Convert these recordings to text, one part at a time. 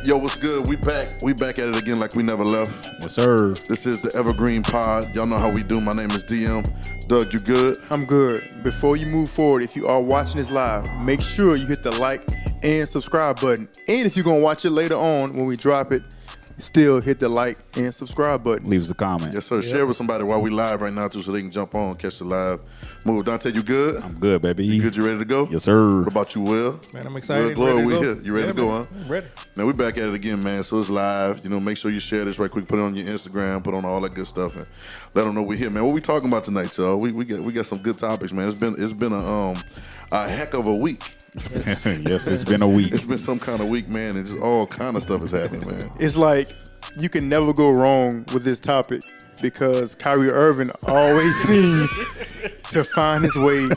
Yo, what's good? We back. We back at it again like we never left. Yes, sir. This is the Evergreen Pod. Y'all know how we do. My name is DM. Doug, you good? I'm good. Before you move forward, if you are watching this live, make sure you hit the like and subscribe button. And if you're going to watch it later on when we drop it, still hit the like and subscribe button. Leaves a comment. Yes, sir. Share with somebody while we live right now, too, so they can jump on, catch the live move. Dante, you good? I'm good, baby. You good? You ready to go? Yes, sir. What about you, Will? Man, I'm excited. Will, we go. here. You ready to go, huh? I'm ready. Man, we back at it again, man. So it's live. You know, make sure you share this right quick. Put it on your Instagram. Put on all that good stuff, and let them know we're here, man. What we talking about tonight, y'all? We got some good topics, man. It's been a heck of a week. Yes, it's been a week. It's been some kind of week, man, and just all kind of stuff is happening, man. It's like you can never go wrong with this topic because Kyrie Irving always seems to find his way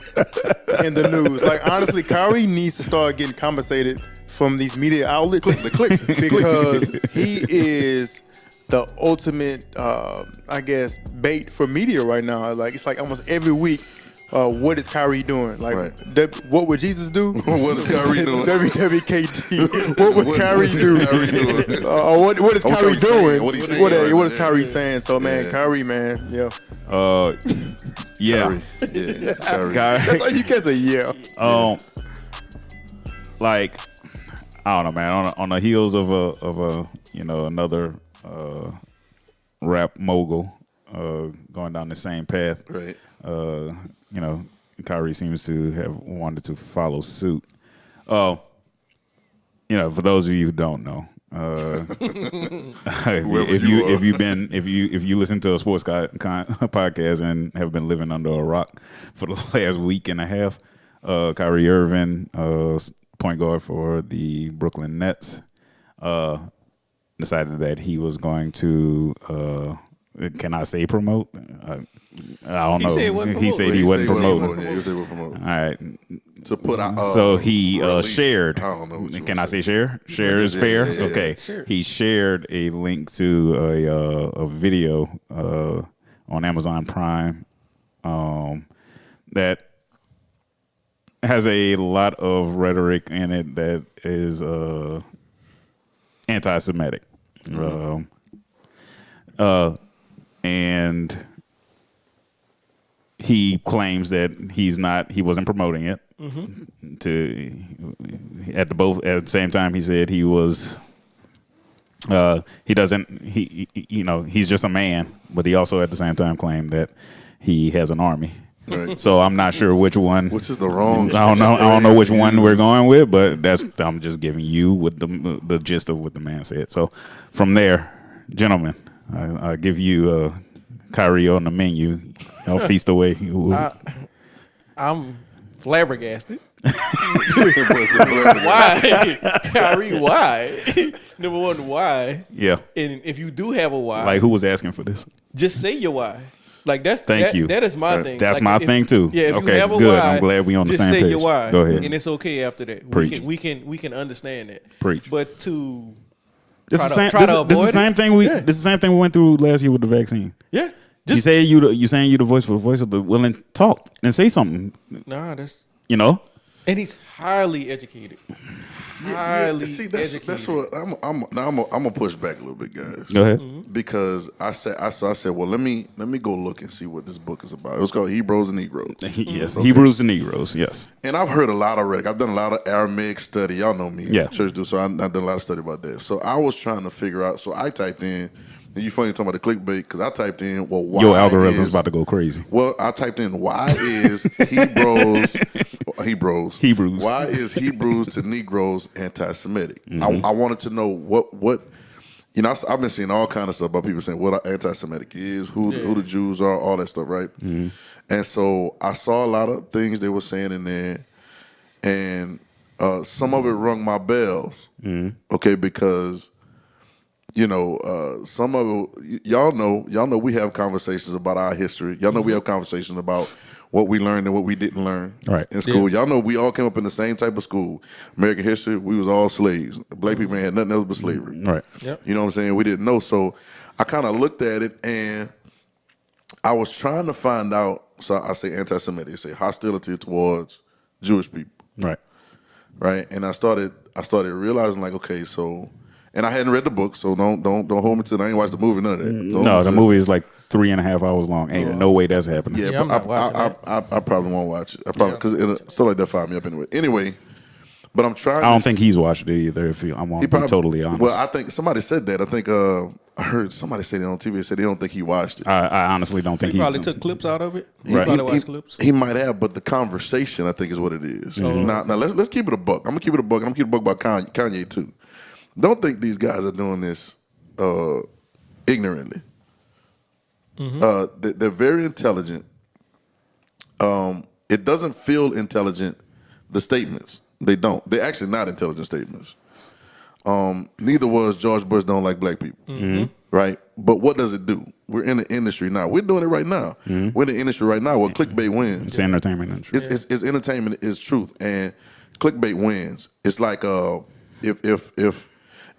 in the news. Like, honestly, Kyrie needs to start getting compensated from these media outlets. The clicks. Because he is the ultimate, I guess, bait for media right now. Like, it's like almost every week, what is Kyrie doing? Like, right. What would Jesus do? What is Kyrie doing? WWKD. What would Kyrie do? What is Kyrie doing? What is Kyrie saying? So, man, Kyrie, man, yeah. Yeah. Kyrie. That's all you can say, yeah. Like, I don't know, man. On the heels of a another rap mogul going down the same path. Right. Kyrie seems to have wanted to follow suit. For those of you who don't know, if you listen to a sports podcast and have been living under a rock for the last week and a half, Kyrie Irving, point guard for the Brooklyn Nets, decided that he was going to. Can I say promote? I don't know. He said he wasn't promoting. Yeah, he said he wasn't promoting. All right. To put out. So he shared. I don't know. What Can I say share? Share is fair. Yeah. Okay. Sure. He shared a link to a video on Amazon Prime that has a lot of rhetoric in it that is anti-Semitic. And he claims that he wasn't promoting it. At the same time, he said he was. He's just a man, but he also at the same time claimed that he has an army. Right. So I'm not sure which one. Which is the wrong. I don't know which one we're going with, but I'm just giving you what the gist of what the man said. So from there, gentlemen, I give you Kyrie on the menu. I'll feast away. I'm flabbergasted. Why? Kyrie, why? Number one, why? Yeah. And if you do have a why, Like, who was asking for this? just say your why. Like, Thank you. That is my thing. That's like, my thing too. Yeah, if okay, you have a good. why, I'm glad we on the just same say page. your why. Go ahead. And it's okay after that. Preach. We can understand that. Preach. But to This is the avoid same thing we. This is the same thing we went through last year with the vaccine. Yeah. You saying you the voice for the voice of the willing. Talk and say something. Nah, that's And he's highly educated. Highly See, educated. that's what I'm gonna push back a little bit, guys. Go ahead. Because I said, well, let me go look and see what this book is about. It was called Hebrews and Negroes. Yes, okay. Hebrews and Negroes. Yes. And I've heard a lot of rhetoric. I've done a lot of Aramaic study. Y'all know me. Yeah. Church do. So I've done a lot of study about that. So I was trying to figure out. So I typed in. And you funny talking about the clickbait because I typed in, well, why your algorithm's about to go crazy. Well, I typed in, why is Hebrews? Why is Hebrews to Negroes anti-Semitic? I wanted to know what I've been seeing all kind of stuff about people saying what anti-Semitic is, who the Jews are, all that stuff, right? And so I saw a lot of things they were saying in there, and some of it rung my bells, okay, because some of it, y'all know we have conversations about our history. Y'all know we have conversations about what we learned and what we didn't learn in school. Yeah. Y'all know we all came up in the same type of school. American history, we was all slaves. Black people had nothing else but slavery. Right. Yep. You know what I'm saying? We didn't know. So I kind of looked at it and I was trying to find out, so I say anti-Semitic, I say hostility towards Jewish people. Right. Right. And I started realizing like, okay, so And I hadn't read the book, so don't hold me to it. I ain't watched the movie, none of that. No, the movie is like 3.5 hours long. Ain't no way that's happening. Yeah, I'm not watching I probably won't watch it. I probably because stuff like that fire me up anyway. Anyway, but I'm trying. I don't think he's watched it either. If I'm be totally honest. Well, I think somebody said that. I think I heard somebody say that on TV. They said they don't think he watched it. I honestly don't think He probably took clips out of it. He Right. probably watched clips. He might have, but the conversation I think is what it is. Now let's keep it a buck. I'm gonna keep it a buck. I'm gonna keep it a buck about Kanye too. Don't think these guys are doing this ignorantly. They're very intelligent. It doesn't feel intelligent. The statements they don't. They're actually not intelligent statements. Neither was George Bush don't like black people, right? But what does it do? We're in the industry now. We're doing it right now. We're in the industry right now where clickbait wins. It's entertainment industry. It's entertainment. It's truth, and clickbait wins. It's like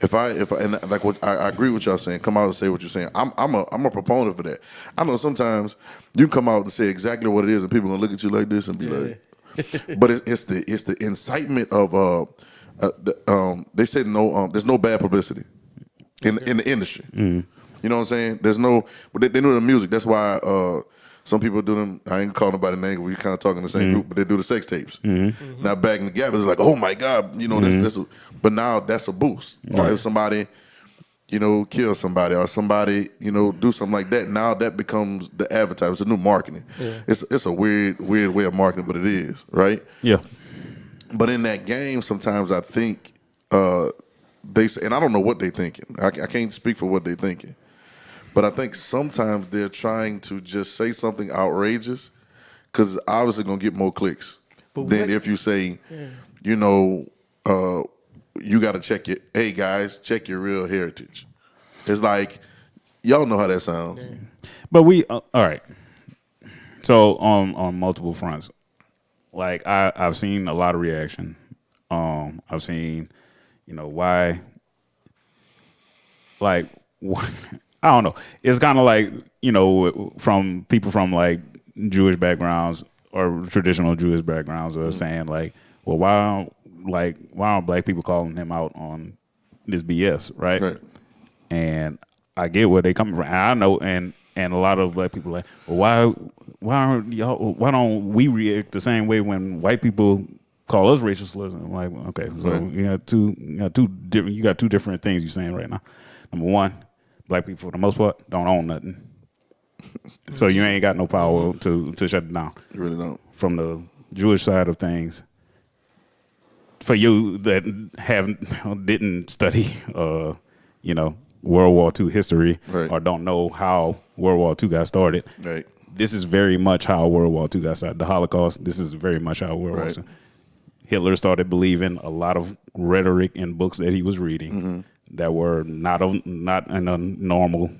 if I and like what I agree with y'all saying, come out and say what you're saying. I'm a proponent for that. I know sometimes you come out and say exactly what it is, and people gonna look at you like this and be like, but it's the incitement of they say there's no bad publicity in the industry. You know what I'm saying? There's no, but they do the music. That's why some people do them. I ain't calling nobody name. We kind of talking the same group, but they do the sex tapes. Now back in the gap, it's like, oh my God, you know this. But now that's a boost. Right. If somebody, kill somebody or somebody, do something like that, now that becomes the advertising. It's a new marketing. Yeah. It's a weird way of marketing, but it is, right? Yeah. But in that game, sometimes I think they say, and I don't know what they're thinking. I can't speak for what they're thinking. But I think sometimes they're trying to just say something outrageous because it's obviously going to get more clicks than if you say, you got to check it. Hey, guys, check your real heritage. It's like, y'all know how that sounds. Yeah. But all right. So on multiple fronts, like I've seen a lot of reaction. I've seen, why, like, I don't know. It's kind of like, from people from like Jewish backgrounds or traditional Jewish backgrounds are saying like, well, why aren't black people calling him out on this BS, right? And I get where they coming from. And I know, and a lot of black people are like, well, why don't we react the same way when white people call us racist slurs? I'm like, okay, so you got two different things you're saying right now. Number one, black people, for the most part, don't own nothing. So you ain't got no power to shut it down. You really don't. From the Jewish side of things, for you that didn't study, World War II history or don't know how World War II got started, this is very much how World War II got started. The Holocaust, this is very much how World War II. Hitler started believing a lot of rhetoric in books that he was reading that were not in a normal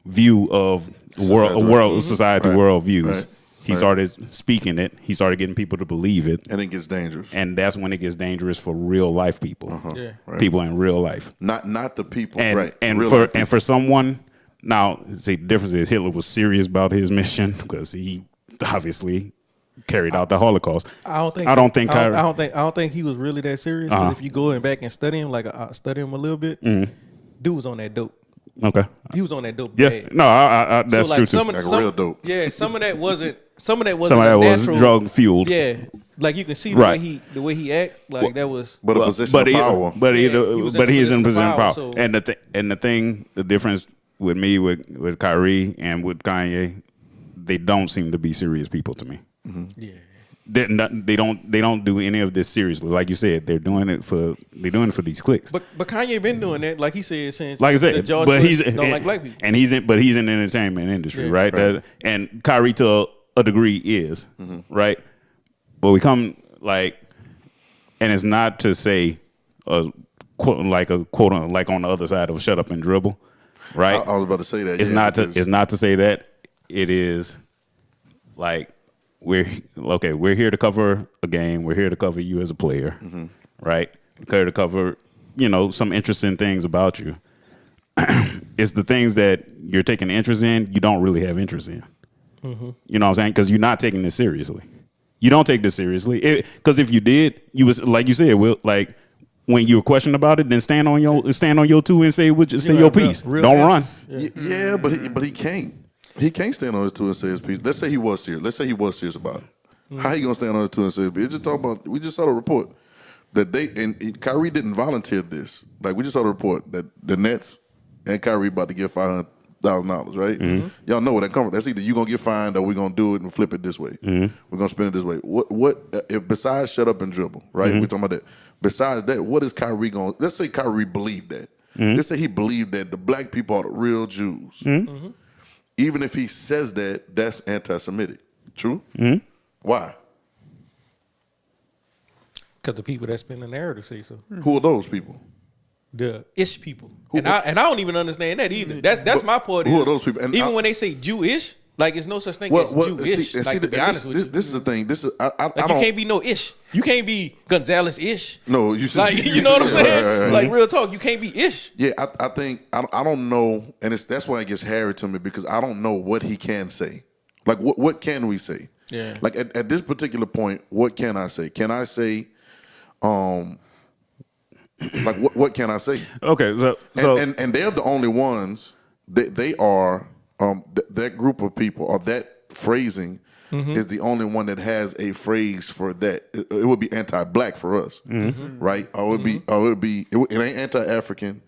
view of society world views. He started speaking it. He started getting people to believe it. And it gets dangerous. And that's when it gets dangerous for real life people. People in real life. Not the people. And for someone, now, see, the difference is Hitler was serious about his mission because he obviously carried out the Holocaust. I don't think he was really that serious. Because if you go back and study him, study him a little bit, dude was on that dope. Okay. He was on that dope. Yeah. Bad. No, that's true too. Real dope. Yeah. Some of that wasn't. Some of that was drug fueled. Yeah. Like you can see the way he act. Like that was. But a position of power. But he is in a position of power. So. And the difference with me with Kyrie and with Kanye, they don't seem to be serious people to me. Yeah. They don't do any of this seriously. Like you said, they're doing it for these clicks. But Kanye been doing that, like he said, since like I said, George Bush don't like black people. And he's in the entertainment industry, right? And Kyrie to a degree is right. But we come and it's not to say quote on the other side of shut up and dribble, right? I was about to say that. It's not to say that. It is like. We're here to cover a game. We're here to cover you as a player, right? We're here to cover, some interesting things about you. It's the things that you're taking interest in, you don't really have interest in. You know what I'm saying? Because you're not taking this seriously. You don't take this seriously. Because if you did, you was like you said, when you're questioned about it, then stand on your two and say your piece. Don't run. Yeah, but he can't. He can't stand on his two and say his piece. Let's say he was serious. Let's say he was serious about it. How he gonna stand on his two and say his piece? We just saw the report that Kyrie didn't volunteer this. Like we just saw the report that the Nets and Kyrie about to get $500,000, right? Y'all know what that comes from. That's either you gonna get fined or we're gonna do it and flip it this way. We're gonna spend it this way. What if besides shut up and dribble, right? We're talking about that. Besides that, what is Kyrie going? Let's say Kyrie believed that. Let's say he believed that the black people are the real Jews. Even if he says that, that's anti-Semitic. True? Why? Because the people that spin the narrative say so. Who are those people? The ish people. And I don't even understand that either. That's my point. Who are those people? And even when they say Jewish, like it's no such thing as Jewish. To be honest with you. This is the thing. This is I you can't be no ish. You can't be Gonzalez ish. No, you should, you know what I'm saying? Right. Like real talk, you can't be ish. Yeah, I think I don't know, and that's why it gets hairy to me because I don't know what he can say. Like what can we say? Yeah. Like at this particular point, what can I say? Can I say, like what can I say? Okay, so and they're the only ones they are that group of people or that phrasing is the only one that has a phrase for that. It would be anti-black for us, right? Or it would be it ain't anti-African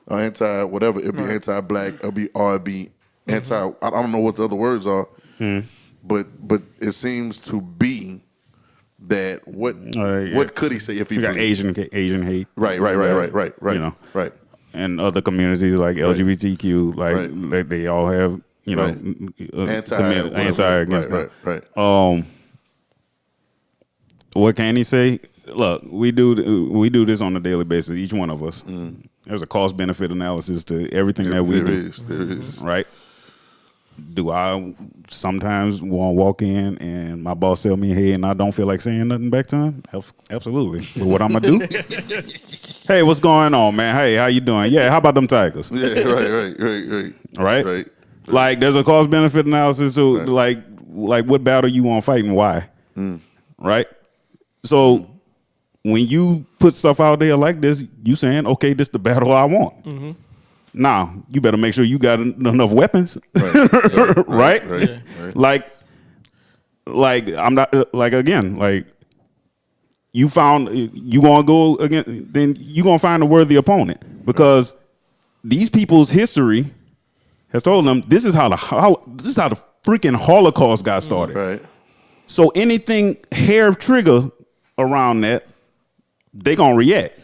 or anti whatever. It'd be anti-black. It'd be anti. I don't know what the other words are, but it seems to be that what could he say if he got Asian hate, right, you know, right, and other communities like LGBTQ, like they all have anti against that. Right. What can he say? Look, we do this on a daily basis. Each one of us. There's a cost benefit analysis to everything that we do. There is. Right. Do I sometimes want to walk in and my boss tell me, hey, and I don't feel like saying nothing back to him? Absolutely. But what I'm going to do? Hey, what's going on, man? Hey, how you doing? Yeah, how about them Tigers? Yeah, right. Right? Like, there's a cost-benefit analysis to, like what battle you want to fight and why. Right? So, when you put stuff out there like this, you saying, okay, this is the battle I want. Now, you better make sure you got enough weapons, right? Like I'm not like again, like you gonna go again, then you gonna find a worthy opponent because these people's history has told them this is how the freaking Holocaust got started. Right. So anything hair trigger around that, they gonna react.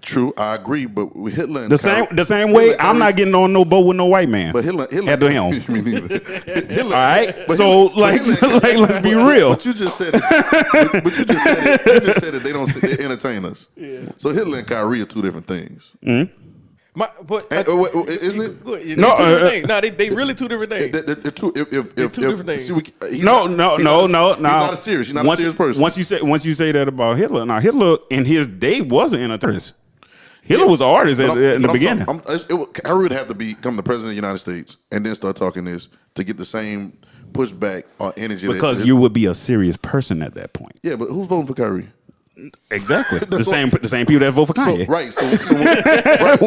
True, I agree, but with Hitler and the same way, I'm not getting on no boat with no white man. But Hitler at the helm. Me neither. Hitler, all right, so let's be real. But you just said it. But you just said it. They entertain us. Yeah. So Hitler and Kyrie are two different things. Isn't it? No, they really two different things. They're two different things. No. He's not a serious. He's not a serious person. Once you say that about Hitler, now Hitler in his day was an entertainer. Hitler was an artist in the beginning. Kyrie would have to become the president of the United States and then start talking this to get the same pushback or energy. Because you would be a serious person at that point. Yeah, but who's voting for Kyrie? Exactly. the same people that vote for Kanye.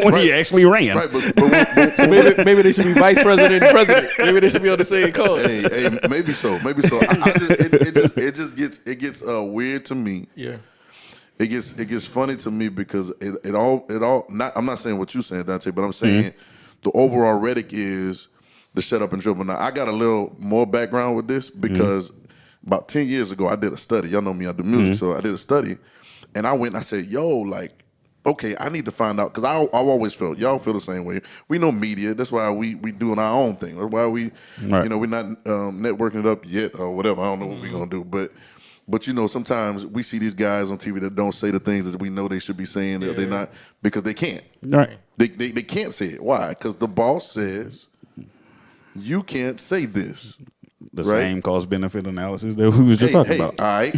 When he actually ran. Right, but maybe they should be vice president and president. Maybe they should be on the same cause. Hey, maybe so. It gets weird to me. Yeah. It gets funny to me because it all not. I'm not saying what you're saying, Dante, but I'm saying the overall rhetoric is the shut up and dribble. Now I got a little more background with this because about 10 years ago I did a study. Y'all know me, I do music, so I did a study, and I went and I said, "Yo, like, okay, I need to find out because I've always felt y'all feel the same way. We know media. That's why we doing our own thing. That's why we're not networking it up yet or whatever. I don't know what we're gonna do, But you know, sometimes we see these guys on TV that don't say the things that we know they should be saying. They're not because they can't. Right? They can't say it. Why? Because the boss says you can't say this. The same cost benefit analysis that we was just talking about. All right.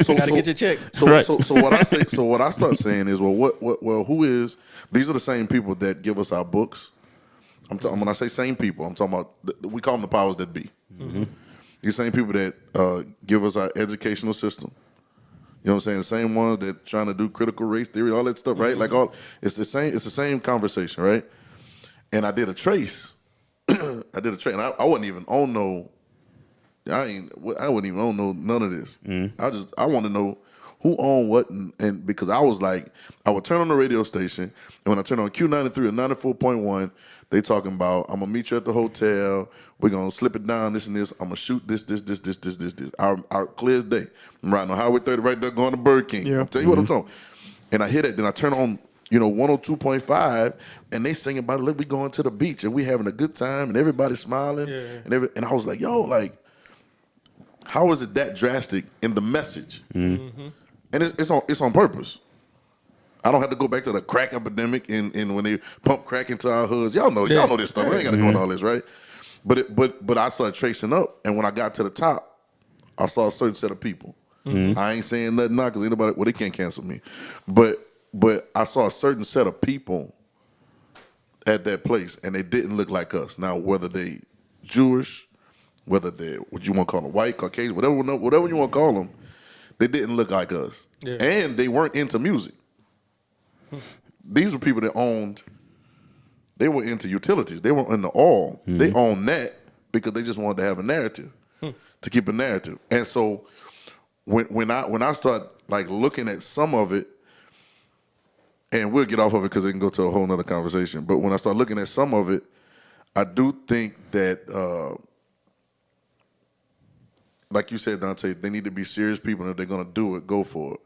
So gotta get your check. So what I say. So what I start saying is, who is? These are the same people that give us our books. When I say same people, I'm talking about. We call them the powers that be. These same people that give us our educational system, You know what I'm saying? The same ones that trying to do critical race theory, all that stuff, right? Like it's the same conversation, right? And I did a trace. And I wasn't even on no. I wouldn't even own none of this. I want to know who owned what, and because I was like, I would turn on the radio station, and when I turn on Q93 or 94.1, they talking about, I'm gonna meet you at the hotel. We're gonna slip it down, this and this. I'm gonna shoot this. Our clear as day. I'm riding on Highway 30 right there, going to Burger King. Yeah. I'm telling you what I'm talking. And I hear that, then I turn on, 102.5, and they singing about, look, we going to the beach, and we having a good time, and everybody's smiling, and I was like, yo, like, how is it that drastic in the message? And it's on purpose. I don't have to go back to the crack epidemic and when they pump crack into our hoods. Y'all know this stuff. I ain't got to go into all this, right? But I started tracing up, and when I got to the top, I saw a certain set of people. I ain't saying nothing now because anybody, they can't cancel me. But I saw a certain set of people at that place, and they didn't look like us. Now, whether they Jewish, whether they what you want to call them, white, Caucasian, whatever you want to call them, they didn't look like us, and they weren't into music. These were people that owned. They were into utilities. They were into oil. They owned that because they just wanted to have a narrative, to keep a narrative. And so when I start like looking at some of it, and we'll get off of it because it can go to a whole nother conversation. But when I start looking at some of it, I do think that. Like you said, Dante, they need to be serious people, and if they're gonna do it, go for it,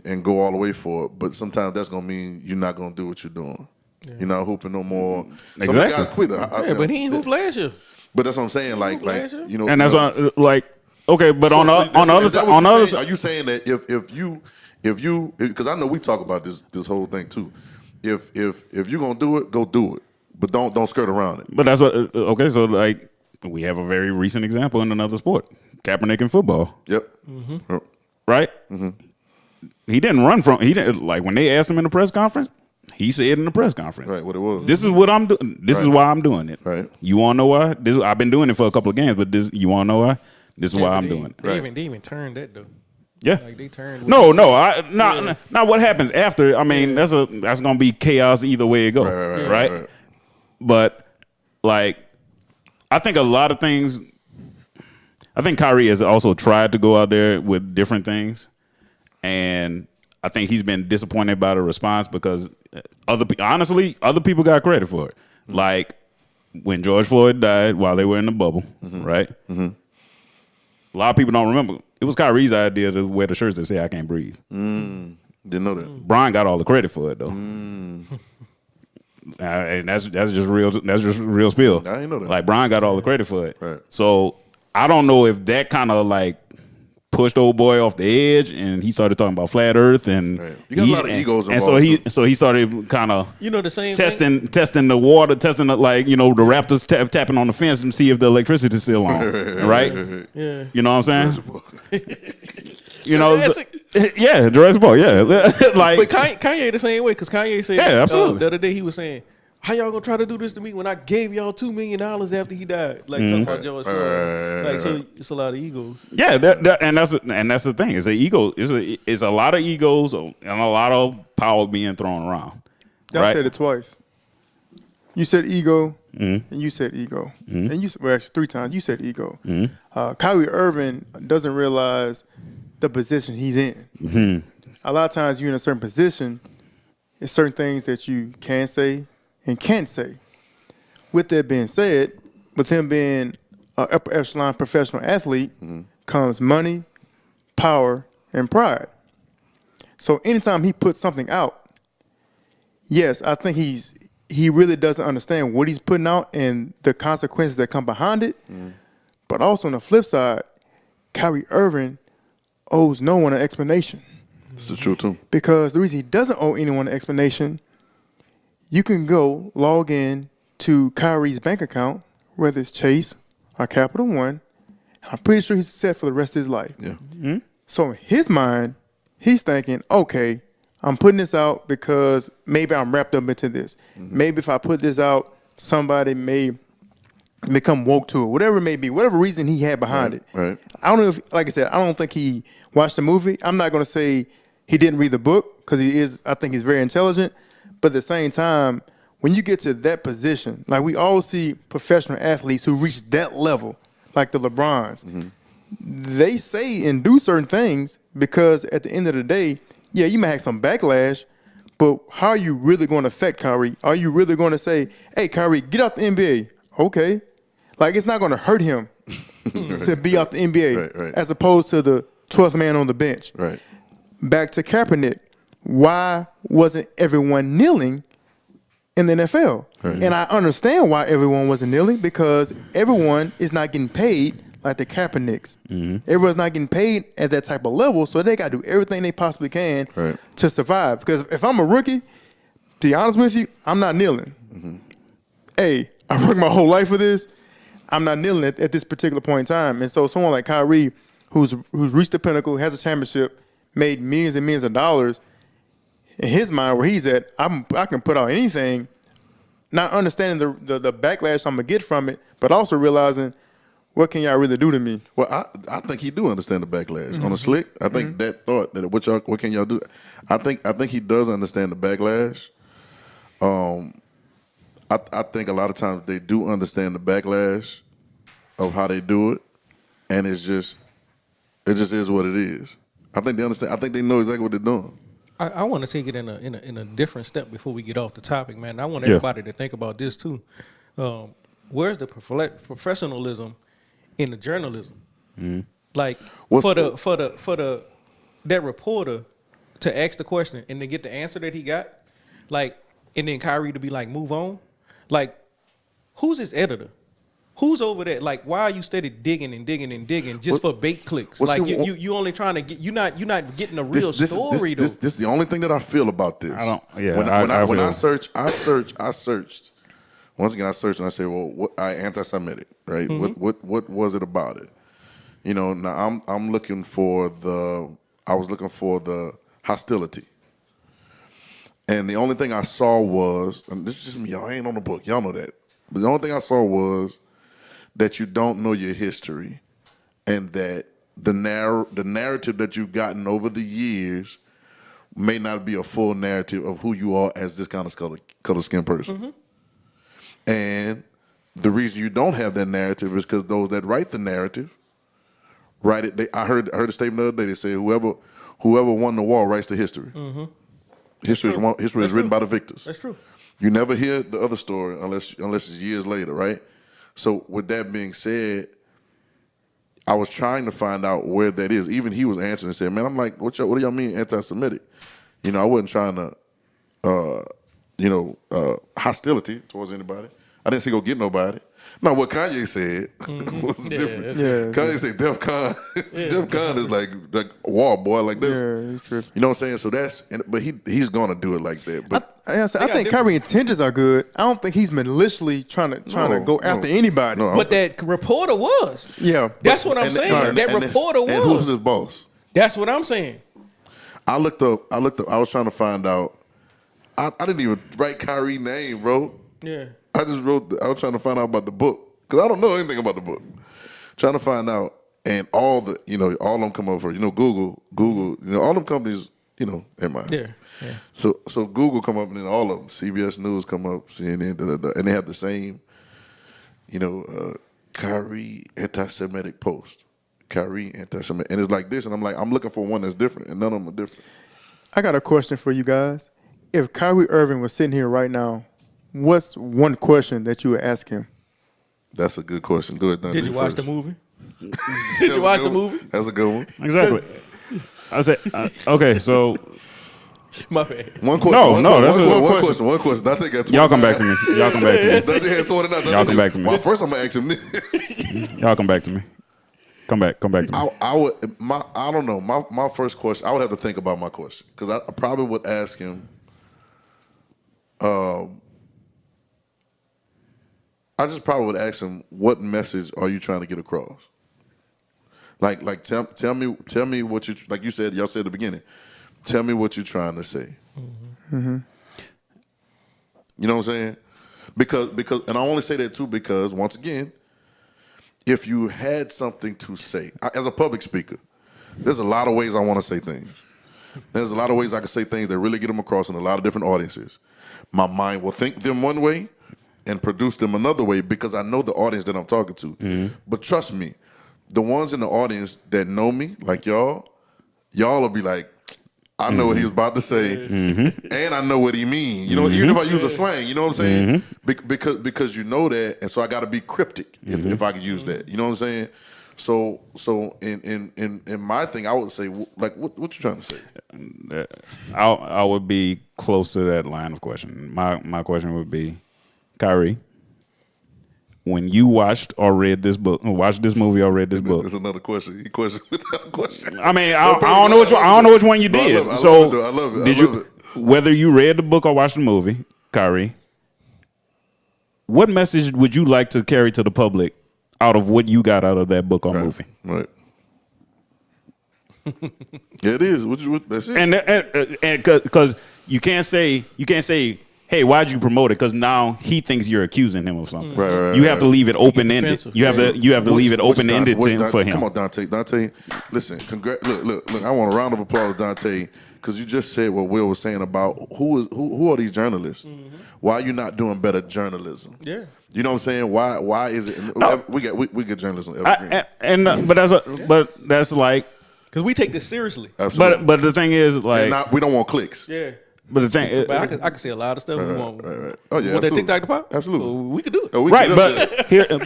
and go all the way for it. But sometimes that's gonna mean you're not gonna do what you're doing. Yeah. You're not hooping no more. Exactly. Some of the guys quit. But he ain't hoop last year. But that's what I'm saying. Like and that's why, like, okay, but on the other side, are you saying that if you because I know we talk about this whole thing too. If you're gonna do it, go do it, but don't skirt around it. But that's what. Okay, so like. We have a very recent example in another sport, Kaepernick in football. Yep. Right? He didn't run from. He didn't like when they asked him in the press conference. He said in the press conference, right? What it was. This is what I'm doing. This is why I'm doing it. Right. You want to know why? I've been doing it for a couple of games, but you want to know why? This is why I'm doing it. They even turned that though. Yeah. Like they turned. Now what happens after? I mean, that's gonna be chaos either way it goes. Right. But like. I think a lot of things. I think Kyrie has also tried to go out there with different things, and I think he's been disappointed by the response because other people got credit for it. Like when George Floyd died while they were in the bubble, right? A lot of people don't remember. It was Kyrie's idea to wear the shirts that say "I can't breathe." Didn't know that. Brian got all the credit for it though. And that's just real. That's just real spill. I didn't know that. Like Brian got all the credit for it. Right. So I don't know if that kind of like pushed old boy off the edge, and he started talking about flat Earth, and you got a lot of egos and involved. so he started kind of the same testing the water, testing the, like the Raptors tapping on the fence to see if the electricity's still on, right? Yeah. You know what I'm saying? Jurassic. Yeah, Jurassic Park. Yeah, like. But Kanye the same way because Kanye said, absolutely. The other day he was saying, "How y'all gonna try to do this to me when I gave y'all $2 million after he died?" Like talking about George Floyd. Like so, it's a lot of egos. Yeah, and that's the thing. It's an ego. It's a lot of egos and a lot of power being thrown around. I said it twice. You said ego, and you said ego, and you actually 3 times. You said ego. Kyrie Irving doesn't realize the position he's in. A lot of times you're in a certain position, it's certain things that you can say and can't say. With that being said, with him being an upper echelon professional athlete, comes money, power, and pride. So anytime he puts something out, yes, I think he really doesn't understand what he's putting out and the consequences that come behind it. But also on the flip side, Kyrie Irving owes no one an explanation. This is true too. Because the reason he doesn't owe anyone an explanation, you can go log in to Kyrie's bank account, whether it's Chase or Capital One. I'm pretty sure he's set for the rest of his life. Yeah. So in his mind, he's thinking, okay, I'm putting this out because maybe I'm wrapped up into this. Maybe if I put this out, somebody may become woke to it, whatever it may be, whatever reason he had behind it. Right. I don't know if, like I said, I don't think he watched the movie. I'm not going to say he didn't read the book because I think he's very intelligent. But at the same time, when you get to that position, like we all see professional athletes who reach that level, like the LeBrons, they say and do certain things because at the end of the day, yeah, you may have some backlash, but how are you really going to affect Kyrie? Are you really going to say, hey, Kyrie, get out the NBA? Okay. Like, it's not going to hurt him to be out the NBA right. as opposed to the 12th man on the bench. Right. Back to Kaepernick. Why wasn't everyone kneeling in the NFL? Right. And I understand why everyone wasn't kneeling because everyone is not getting paid like the Kaepernicks. Everyone's not getting paid at that type of level, so they got to do everything they possibly can to survive. Because if I'm a rookie, to be honest with you, I'm not kneeling. Hey, I worked my whole life for this. I'm not kneeling at this particular point in time. And so someone like Kyrie, who's reached the pinnacle, has a championship, made millions and millions of dollars, in his mind where he's at, I can put out anything, not understanding the backlash I'm going to get from it, but also realizing, what can y'all really do to me? Well, I think he do understand the backlash. On the slick, I think that thought that what can y'all do? I think he does understand the backlash. I think a lot of times they do understand the backlash of how they do it, and it just is what it is. I think they understand. I think they know exactly what they're doing. I want to take it in a different step before we get off the topic, man. I want everybody to think about this too. Where's the professionalism in the journalism? Like that reporter to ask the question and to get the answer that he got, like, and then Kyrie to be like, move on. Like, who's his editor? Who's over there? Like, why are you steady digging and digging and digging just for bait clicks? Like, you only trying to get you're not getting a real story though. This is the only thing that I feel about this. I don't. Yeah. When I searched. Once again, I searched and I said, well, I anti-Semitic, right? What was it about it? You know, now I'm looking for I was looking for the hostility. And the only thing I saw was, and this is just me, y'all ain't on the book, y'all know that. But the only thing I saw was that you don't know your history and that the narrative that you've gotten over the years may not be a full narrative of who you are as this kind of color skin person. And the reason you don't have that narrative is because those that write the narrative write it. I heard a statement the other day. They say whoever won the war writes the history. History is written by the victors. That's true. You never hear the other story unless it's years later, right? So with that being said, I was trying to find out where that is. Even he was answering and said, "Man, I'm like, what do y'all mean anti-Semitic?" You know, I wasn't trying to, hostility towards anybody. I didn't say go get nobody. Now, what Kanye said was different. Yeah. Kanye said Def Con. Def Con is like war, boy, like this. Yeah, he's tripping. You know what I'm saying? So but he's gonna do it like that. But I think Kyrie's intentions are good. I don't think he's maliciously trying to go after anybody. No, but that reporter was. Yeah. That's what I'm saying. That reporter was. And who was his boss? That's what I'm saying. I looked up. I was trying to find out. I didn't even write Kyrie's name, bro. Yeah. I just wrote. I was trying to find out about the book because I don't know anything about the book. Trying to find out, and all of them come up for Google, all them companies, never mind. Yeah. So Google come up, and then all of them, CBS News come up, CNN, and they have the same, Kyrie anti-Semitic post, Kyrie anti-Semitic, and it's like this, and I'm looking for one that's different, and none of them are different. I got a question for you guys. If Kyrie Irving was sitting here right now, what's one question that you would ask him? That's a good question. Go ahead, Dante. Did you watch the movie? Did you watch the movie? That's a good one. Exactly. I said, okay, so. My bad. One question. One question. Dante got 20. Y'all come back to me. Dante had 29. Y'all come back to me. Well, first I'm going to ask him this. Y'all come back to me. Come back to me. I don't know. My first question, I would have to think about my question because I probably would ask him, I just probably would ask him, what message are you trying to get across? Like tell me what you, like you said, y'all said at the beginning, tell me what you're trying to say. You know what I'm saying? Because, and I only say that too because once again, if you had something to say as a public speaker, there's a lot of ways I want to say things. There's a lot of ways I can say things that really get them across in a lot of different audiences. My mind will think them one way and produce them another way because I know the audience that I'm talking to. But trust me, the ones in the audience that know me, like y'all will be like, I know what he was about to say, and I know what he mean. You know, even if I use a slang, you know what I'm saying? Because you know that, and so I got to be cryptic if I can use that. You know what I'm saying? So in my thing, I would say, like, what you trying to say? I would be close to that line of question. My question would be, Kyrie, when you watched or read this book, watched this movie or read this book. There's another question. He questioned without a question. I mean, I don't know which one. I don't know which one you did. I love it. Did you? Whether you read the book or watched the movie, Kyrie, what message would you like to carry to the public out of what you got out of that book or movie? Right. Yeah, it is. That's it. And because you can't say, hey, why'd you promote it? Because now he thinks you're accusing him of something. Right, you have to leave it open ended. You have to leave it open ended for him. Come on, Dante. Dante, listen. Look. I want a round of applause, Dante, because you just said what Will was saying about who are these journalists? Why are you not doing better journalism? Yeah. You know what I'm saying? Why is it? No. We get journalism. But that's like, because we take this seriously. Absolutely. But the thing is, like, we don't want clicks. Yeah. But the thing, but I can say a lot of stuff we want. Right. Oh yeah, want that TikTok to pop? Absolutely, well, we could do it. Right,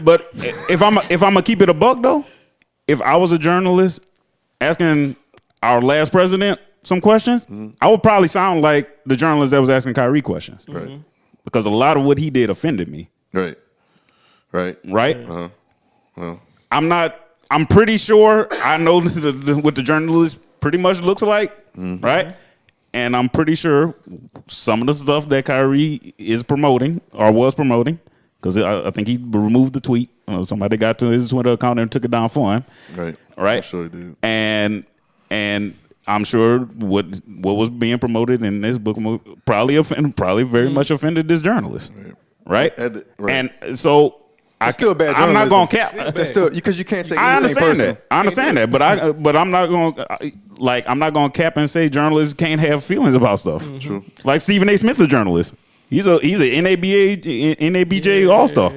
but if I'm gonna keep it a buck though, if I was a journalist asking our last president some questions, I would probably sound like the journalist that was asking Kyrie questions, right? Because a lot of what he did offended me, right. Yeah. I'm pretty sure I know this is what the journalist pretty much looks like, right? And I'm pretty sure some of the stuff that Kyrie is promoting or was promoting, because I think he removed the tweet. Somebody got to his Twitter account and took it down for him. Right. I'm sure he did. And I'm sure what was being promoted in this book probably very much offended this journalist. Right. And so. It's still bad I'm not going to cap. That's still because you can't take anything I understand personal. that. I understand that, but I'm not going to cap and say journalists can't have feelings about stuff. True. Like Stephen A. Smith, the journalist. He's an NABJ All-Star.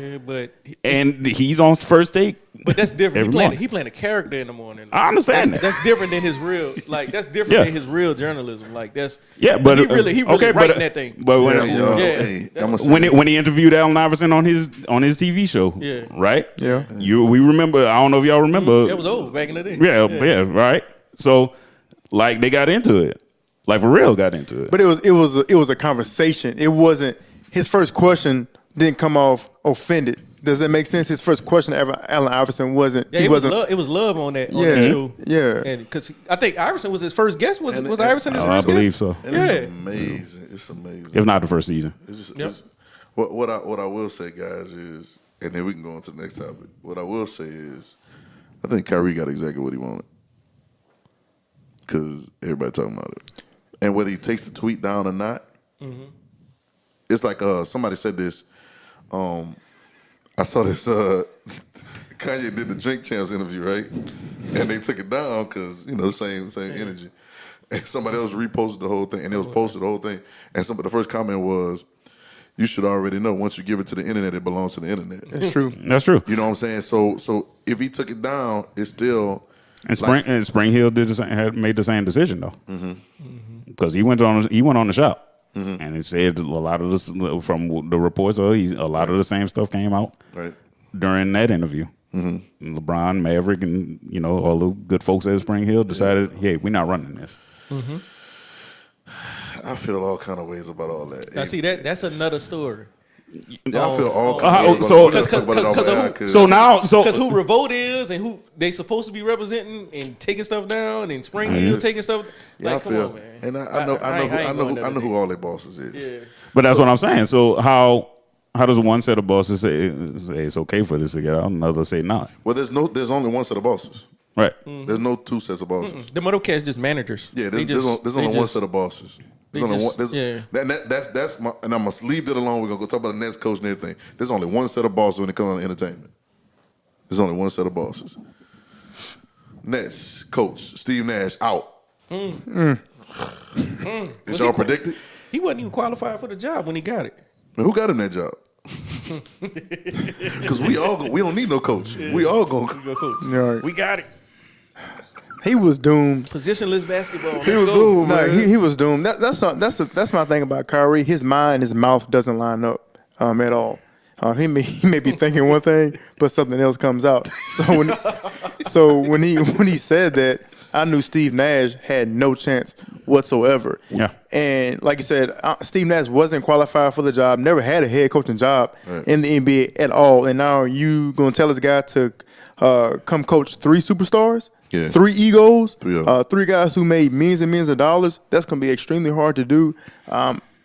And he's on First Take. But that's different. He playing a character in the morning. I understand that. That's different than his real. Like that's different than his real journalism. Like that's but he really writing that thing. But when he interviewed Allen Iverson on his TV show, right? Yeah. We remember. I don't know if y'all remember. It was old back in the day. Yeah, right. So like they got into it. Like for real, got into it. But it was a conversation. It wasn't his first question didn't come off offended. Does that make sense? His first question to Allen Iverson wasn't. Yeah, it was love on that. Yeah, on that show. Yeah. And because I think Iverson was his first guest. Was Iverson his first guest? I believe so. And it's amazing. It's amazing. If not the first season. What I will say, guys, is, and then we can go on to the next topic. What I will say is, I think Kyrie got exactly what he wanted because everybody talking about it. And whether he takes the tweet down or not, it's like somebody said this. I saw this. Kanye did the Drink Champs interview, right? And they took it down because the same energy. And somebody else reposted the whole thing, and it was posted the whole thing. And the first comment was, "You should already know. Once you give it to the internet, it belongs to the internet." That's true. That's true. You know what I'm saying? So if he took it down, it's still. And Spring Hill had made the same decision though, because he went on the shop. And he said a lot of this from the reports. A lot of the same stuff came out during that interview. LeBron, Maverick, and all the good folks at Spring Hill decided, hey, we're not running this. I feel all kind of ways about all that. Now, see that's another story. Yeah, I feel all kinds of ways because who Revolt is and who they supposed to be representing and taking stuff down and Spring Hill taking stuff. Yeah, like, come on, man. And I know who all their bosses is. Yeah. But that's what I'm saying. So how does one set of bosses say it's okay for this to get out, another say not? Well, there's only one set of bosses. Right. There's no two sets of bosses. The other cats just managers. Yeah, there's only one set of bosses. There's only one. Yeah. That's my. And I'm gonna leave that alone. We're gonna go talk about the next coach and everything. There's only one set of bosses when it comes to entertainment. There's only one set of bosses. Next coach Steve Nash out. Did y'all predict it? He wasn't even qualified for the job when he got it. Man, who got him that job? Because we don't need no coach. We all gonna go coach. Right. We got it. He was doomed. Positionless basketball. He was doomed, No, man. he was doomed. That's my thing about Kyrie. His mind and his mouth doesn't line up at all. He may be thinking one thing, but something else comes out. So when he said that, I knew Steve Nash had no chance whatsoever. Yeah. And like you said, Steve Nash wasn't qualified for the job, never had a head coaching job in the NBA at all. And now you going to tell this guy to come coach 3 superstars? Yeah. 3 egos? 3 guys who made millions and millions of dollars? That's going to be extremely hard to do.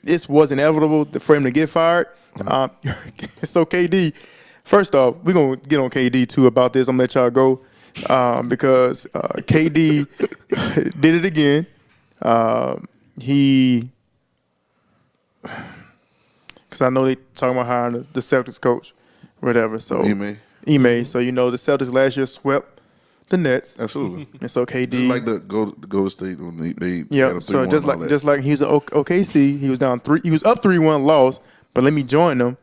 This was inevitable for him to get fired. So KD, first off, we're going to get on KD too about this. I'm going to let y'all go because KD did it again. Because I know they talking about hiring the Celtics coach, whatever. So Ime. So the Celtics last year swept the Nets. Absolutely. And so KD, just like the Golden State when they yeah. So just like he was at OKC, he was down 3. He was up 3-1, lost. But let me join them.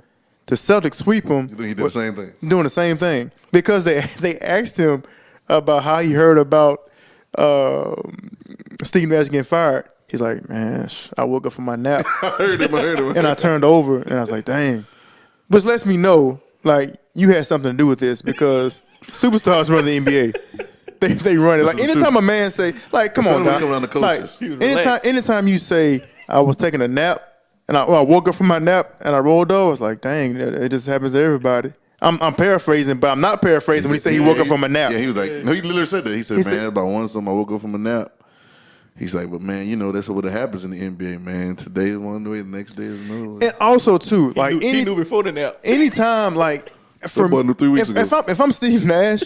The Celtics sweep him. You think he did the same thing? Doing the same thing because they asked him about how he heard about Steve Nash getting fired. He's like, man, I woke up from my nap. I heard him. And I turned over and I was like, dang. Which lets me know, like, you had something to do with this because superstars run the NBA. They run it. Like, anytime a man say, like, come on, guys. Like, anytime you say, I was taking a nap and I woke up from my nap and I rolled over, I was like, dang, it just happens to everybody. I'm paraphrasing, but I'm not paraphrasing when he said he woke up from a nap. Yeah, he was like, no, he literally said that. He said, man, about once I woke up from a nap. He's like, but man, that's what happens in the NBA, man. Today is one way, the next day is another way. And also too, like he knew before the nap. Anytime, like knew 3 weeks ago. If I'm Steve Nash,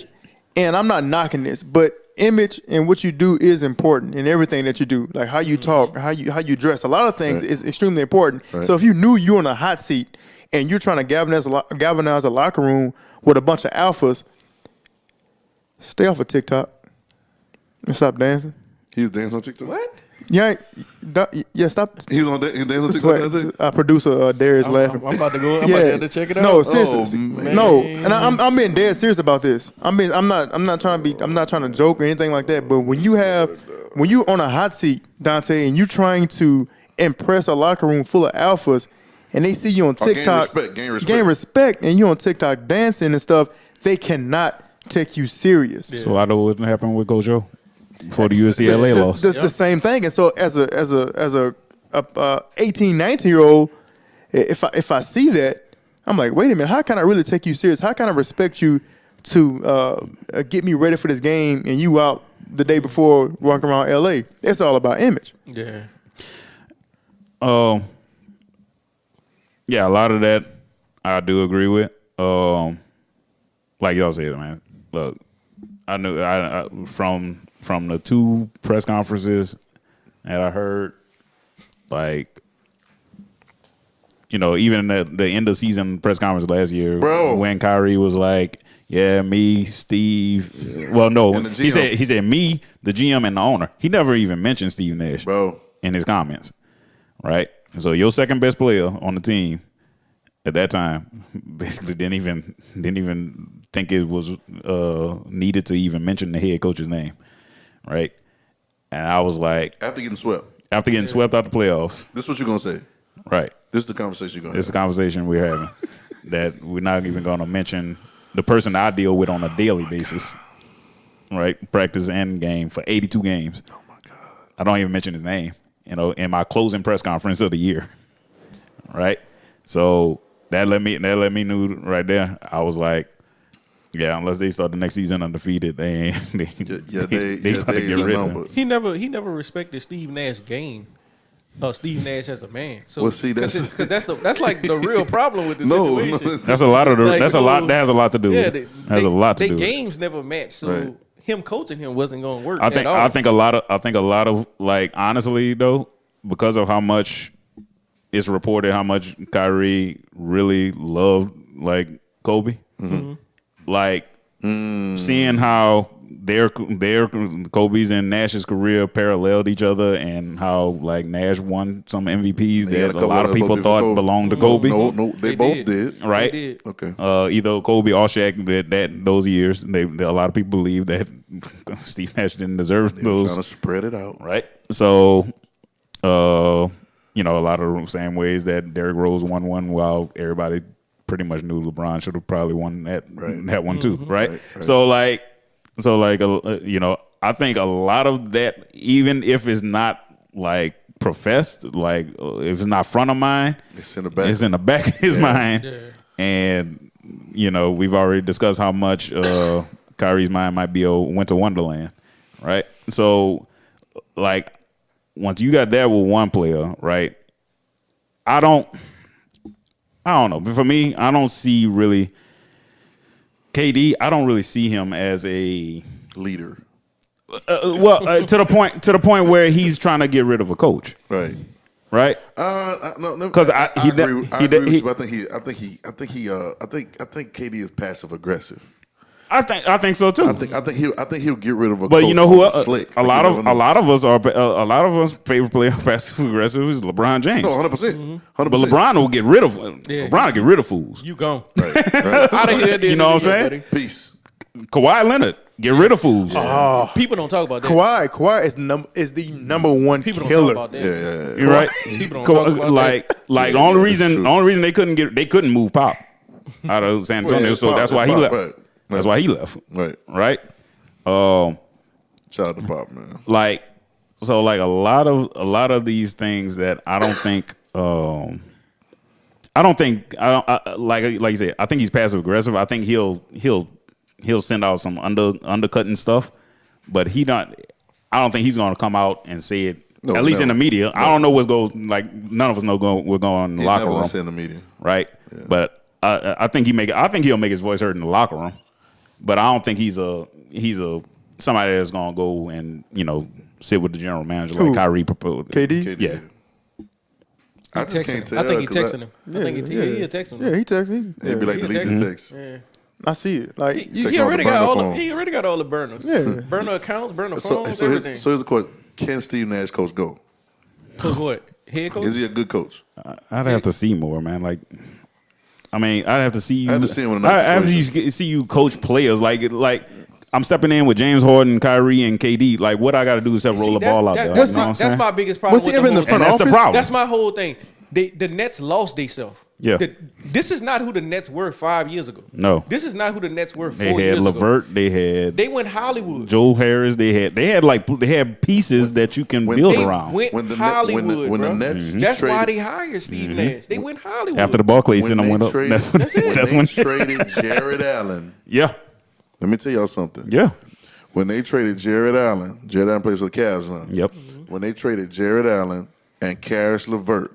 and I'm not knocking this, but image and what you do is important in everything that you do. Like how you talk, how you dress. A lot of things is extremely important. Right. So if you knew you're in a hot seat and you're trying to galvanize a locker room with a bunch of alphas, stay off of TikTok and stop dancing. He was dancing on TikTok? What? Yeah, stop. He was dancing on TikTok? Our producer, Darius, laughing. I'm about to go. I'm about to check it out. No, seriously. No, and I'm being dead serious about this. I'm not trying to joke or anything like that. But when you on a hot seat, Dante, and you trying to impress a locker room full of alphas, and they see you on TikTok, gain respect, and you on TikTok dancing and stuff, they cannot take you serious. Yeah. So a lot of what happened with Coach O before the UCLA loss. The same thing. And so as a 18, 19-year-old, if I see that, I'm like, wait a minute, how can I really take you serious? How can I respect you to get me ready for this game and you out the day before walking around LA? It's all about image. Yeah. Yeah, a lot of that I do agree with. Like y'all said, man. Look, I knew I from the 2 press conferences that I heard, like, even the end of season press conference last year, when Kyrie was like, yeah, me, Steve. Well, no, he said me, the GM, and the owner. He never even mentioned Steve Nash, in his comments, right? So your second best player on the team at that time basically didn't even think it was needed to even mention the head coach's name, right? And I was like, after getting swept out the playoffs, this is what you're gonna say, right? This is the conversation you're gonna have. This is the conversation we're having. That we're not even gonna mention the person I deal with on a daily basis, right? Practice and game for 82 games. Oh my God! I don't even mention his name, in my closing press conference of the year, right? So that let me know right there. I was like, yeah, unless they start the next season undefeated, they got to get rid of him. He never respected Steve Nash's game. Steve Nash as a man. So well, see, that's like the real problem with the situation. That's a lot of the. Like, that has a lot to do. Yeah, has a lot to do. Their games never matched, so him coaching him wasn't going to work. I think a lot of like honestly though, because of how much it's reported, how much Kyrie really loved like Kobe, like seeing how their Kobe's and Nash's career paralleled each other, and how like Nash won some MVPs that a lot of people thought belonged to Kobe. No, they both did. Right? They did. Okay. Either Kobe or Shaq that those years, a lot of people believe that Steve Nash didn't deserve those. Trying to spread it out. Right. So, a lot of the same ways that Derrick Rose won one, while everybody pretty much knew LeBron should have probably won that one too. Right? So I think a lot of that, even if it's not like professed, like if it's not front of mind, it's in the back. It's in the back of his mind. Yeah. And we've already discussed how much Kyrie's mind might be a winter wonderland, right? So, like, once you got that with one player, right? I don't know. But for me, I don't see really KD. I don't really see him as a leader. To the point where he's trying to get rid of a coach. Right. Right. No, because I agree with you. I think KD is passive aggressive. I think so too. I think he'll get rid of a. But coach you know who? Slick. A lot of us favorite player passive aggressive is LeBron James. No, 100%. But LeBron will get rid of. LeBron will get rid of fools. You gone. Right. Out of here. You know what I'm saying? Buddy. Peace. Kawhi Leonard, get rid of fools. Oh, people don't talk about that. Kawhi is the number one people killer. Don't talk about that. Yeah. You're right. People don't talk about like the only reason they couldn't move Pop out of San Antonio, so that's why he left. Right. That's why he left. Right. Shout out to Pop, man. Like a lot of these things that I don't think like you said, I think he's passive aggressive. I think he'll send out some undercutting stuff, but I don't think he's going to come out and say it. No, at least in the media. No. I don't know what's goes like. None of us know we're going in the locker room. Say in the media, right? Yeah. But I think he'll make his voice heard in the locker room. But I don't think he's a somebody that's going to go and sit with the general manager like Kyrie proposed. KD? Yeah. I just can't tell. I think he texting him. I think he'll text him. Yeah, he texted me. He'd be like, delete his text. Yeah. I see it. Like he already got all the burners. Yeah. Burner accounts, burner phones, everything. So here's the question: can Steve Nash coach go? Coach what? Head coach? Is he a good coach? I'd have to see more, man. Like, I mean, I'd have to see you. I have to see him in I have to see you coach players. Like I'm stepping in with James Harden, Kyrie, and KD. Like, what I got to do is roll the ball out there. That's my biggest problem. What's he ever in the front office? That's the problem. That's my whole thing. The Nets lost themselves. Yeah. This is not who the Nets were 5 years ago. No. This is not who the Nets were 4 years ago. They had LeVert. They went Hollywood. Joe Harris. They had pieces that you can build around. When the Nets that's traded, why they hired Steve Nash. They went Hollywood. After the Barclays and them went up. That's when they traded Jared Allen. Yeah. Let me tell y'all something. Yeah. When they traded Jared Allen plays for the Cavs now. Yep. When they traded Jared Allen and Karis LeVert,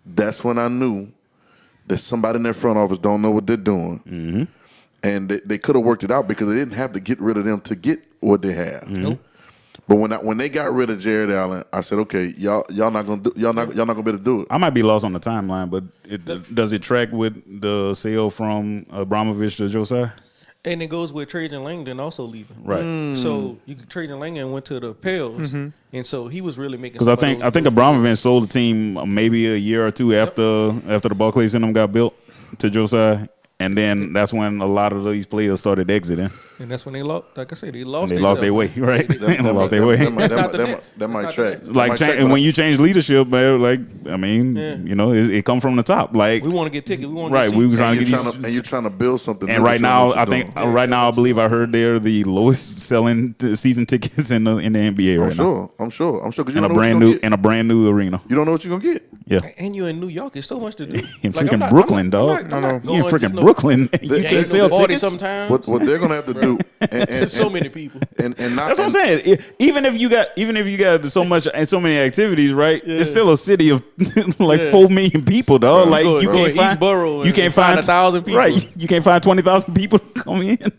that's when I knew that somebody in their front office don't know what they're doing. And they could have worked it out because they didn't have to get rid of them to get what they have. But when they got rid of Jared Allen, I said, okay, y'all not gonna be able to do it. I might be lost on the timeline, but does it track with the sale from Abramovich to Josiah? And it goes with Trajan Langdon also leaving. Right. So Trajan Langdon went to the Pels, and so he was really making. Because I think Abramovich sold the team maybe a year or two after the Barclays and them got built to Josiah, and then that's when a lot of these players started exiting. And that's when they lost. Like I said, they lost their way, right? They lost their way. That might track. Like when you change leadership, man. Like I mean, it come from the top. Like we want to get tickets. We want right. To we were trying to get and you're trying to build something. And right now, I believe I heard they're the lowest selling season tickets in the NBA right now. I'm sure. Because in a brand new arena. You don't know what you're gonna get. Yeah. And you're in New York. It's so much to do. In freaking Brooklyn, dog. I'm not You in freaking Brooklyn. You can't sell tickets. Sometimes. What they're gonna have to do. And so many people. And that's what I'm saying. Even if you got so much and so many activities, right? It's still a city of like 4 million people, dog. Like you can't find 1,000 people. Right. You can't find 20,000 people to come in. And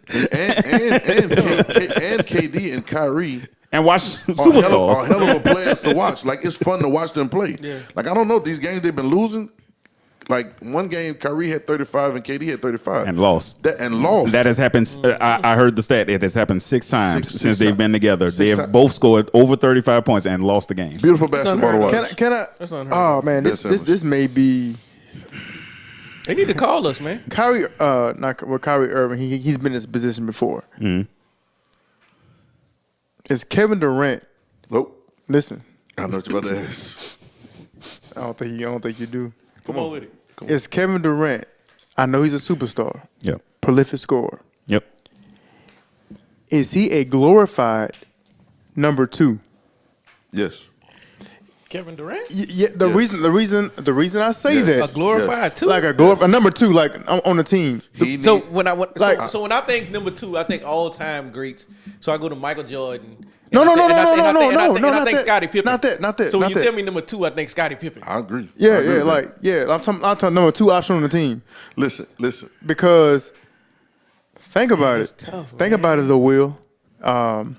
KD and Kyrie and watch are superstars. hell of a players to watch. Like, it's fun to watch them play. Yeah. Like, I don't know, these games they've been losing. Like, one game, Kyrie had 35 and KD had 35. And lost. That has happened. I heard the stat. It has happened 6 times since they've been together. They have times. both scored over 35 points and lost the game. Beautiful basketball to watch. Can I? That's unheard Oh of. man, this may be They need to call us, man. Kyrie. Kyrie Irving. He's been in this position before. Is Kevin Durant? Nope. Listen, I know what you're about to ask. I don't think you do. Come on with it. Is Kevin Durant? I know he's a superstar, Yep. prolific scorer. Yep. Is he a glorified number 2? Yes. Kevin Durant? Yeah. The reason I say Yes. that, A glorified Yes. two? like a number 2, like on the team. So when I think number 2, I think all time greats. So I go to Michael Jordan. No, I think Scottie Pippen. Not that. So when not you that. tell me number 2, I think Scottie Pippen. I agree. Yeah, I agree with that. I'm talking number 2 option on the team Listen. because think about it. tough, think man. about it, though, Will. In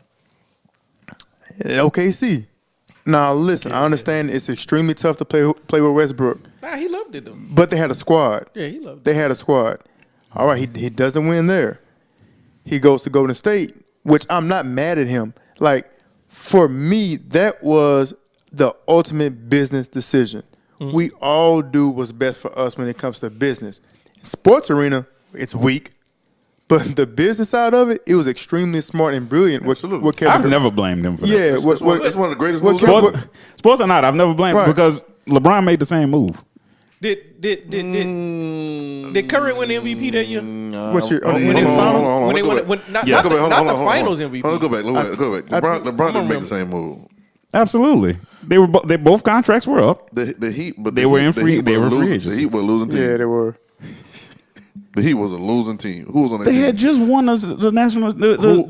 OKC. Now listen, I understand it's extremely tough to play with Westbrook, Nah, he loved it though. but they had a squad. Yeah, he loved it. They had a squad. All right, he doesn't win there. He goes to Golden State, which I'm not mad at him. Like, for me, that was the ultimate business decision. We all do what's best for us when it comes to business. Sports arena, it's weak. But the business side of it, it was extremely smart and brilliant. Absolutely. What Kevin I've never blamed him for that. Yeah, It's one of the greatest what's moves ever. Sports or not, I've never blamed him Right. because LeBron made the same move. Did Curry win the MVP that year? What's your in the Hold on, finals? hold on, When they go won back. it, when, not, Yeah. not, Go the, back, not hold the on, finals hold on. MVP. Hold on, go back. LeBron didn't make the same move. Absolutely. They were they both contracts were up. The Heat, but They were in free agency. The Heat were a losing team. Yeah, they were. The Heat was a losing team. Who was on that They team? had just won the national the Who-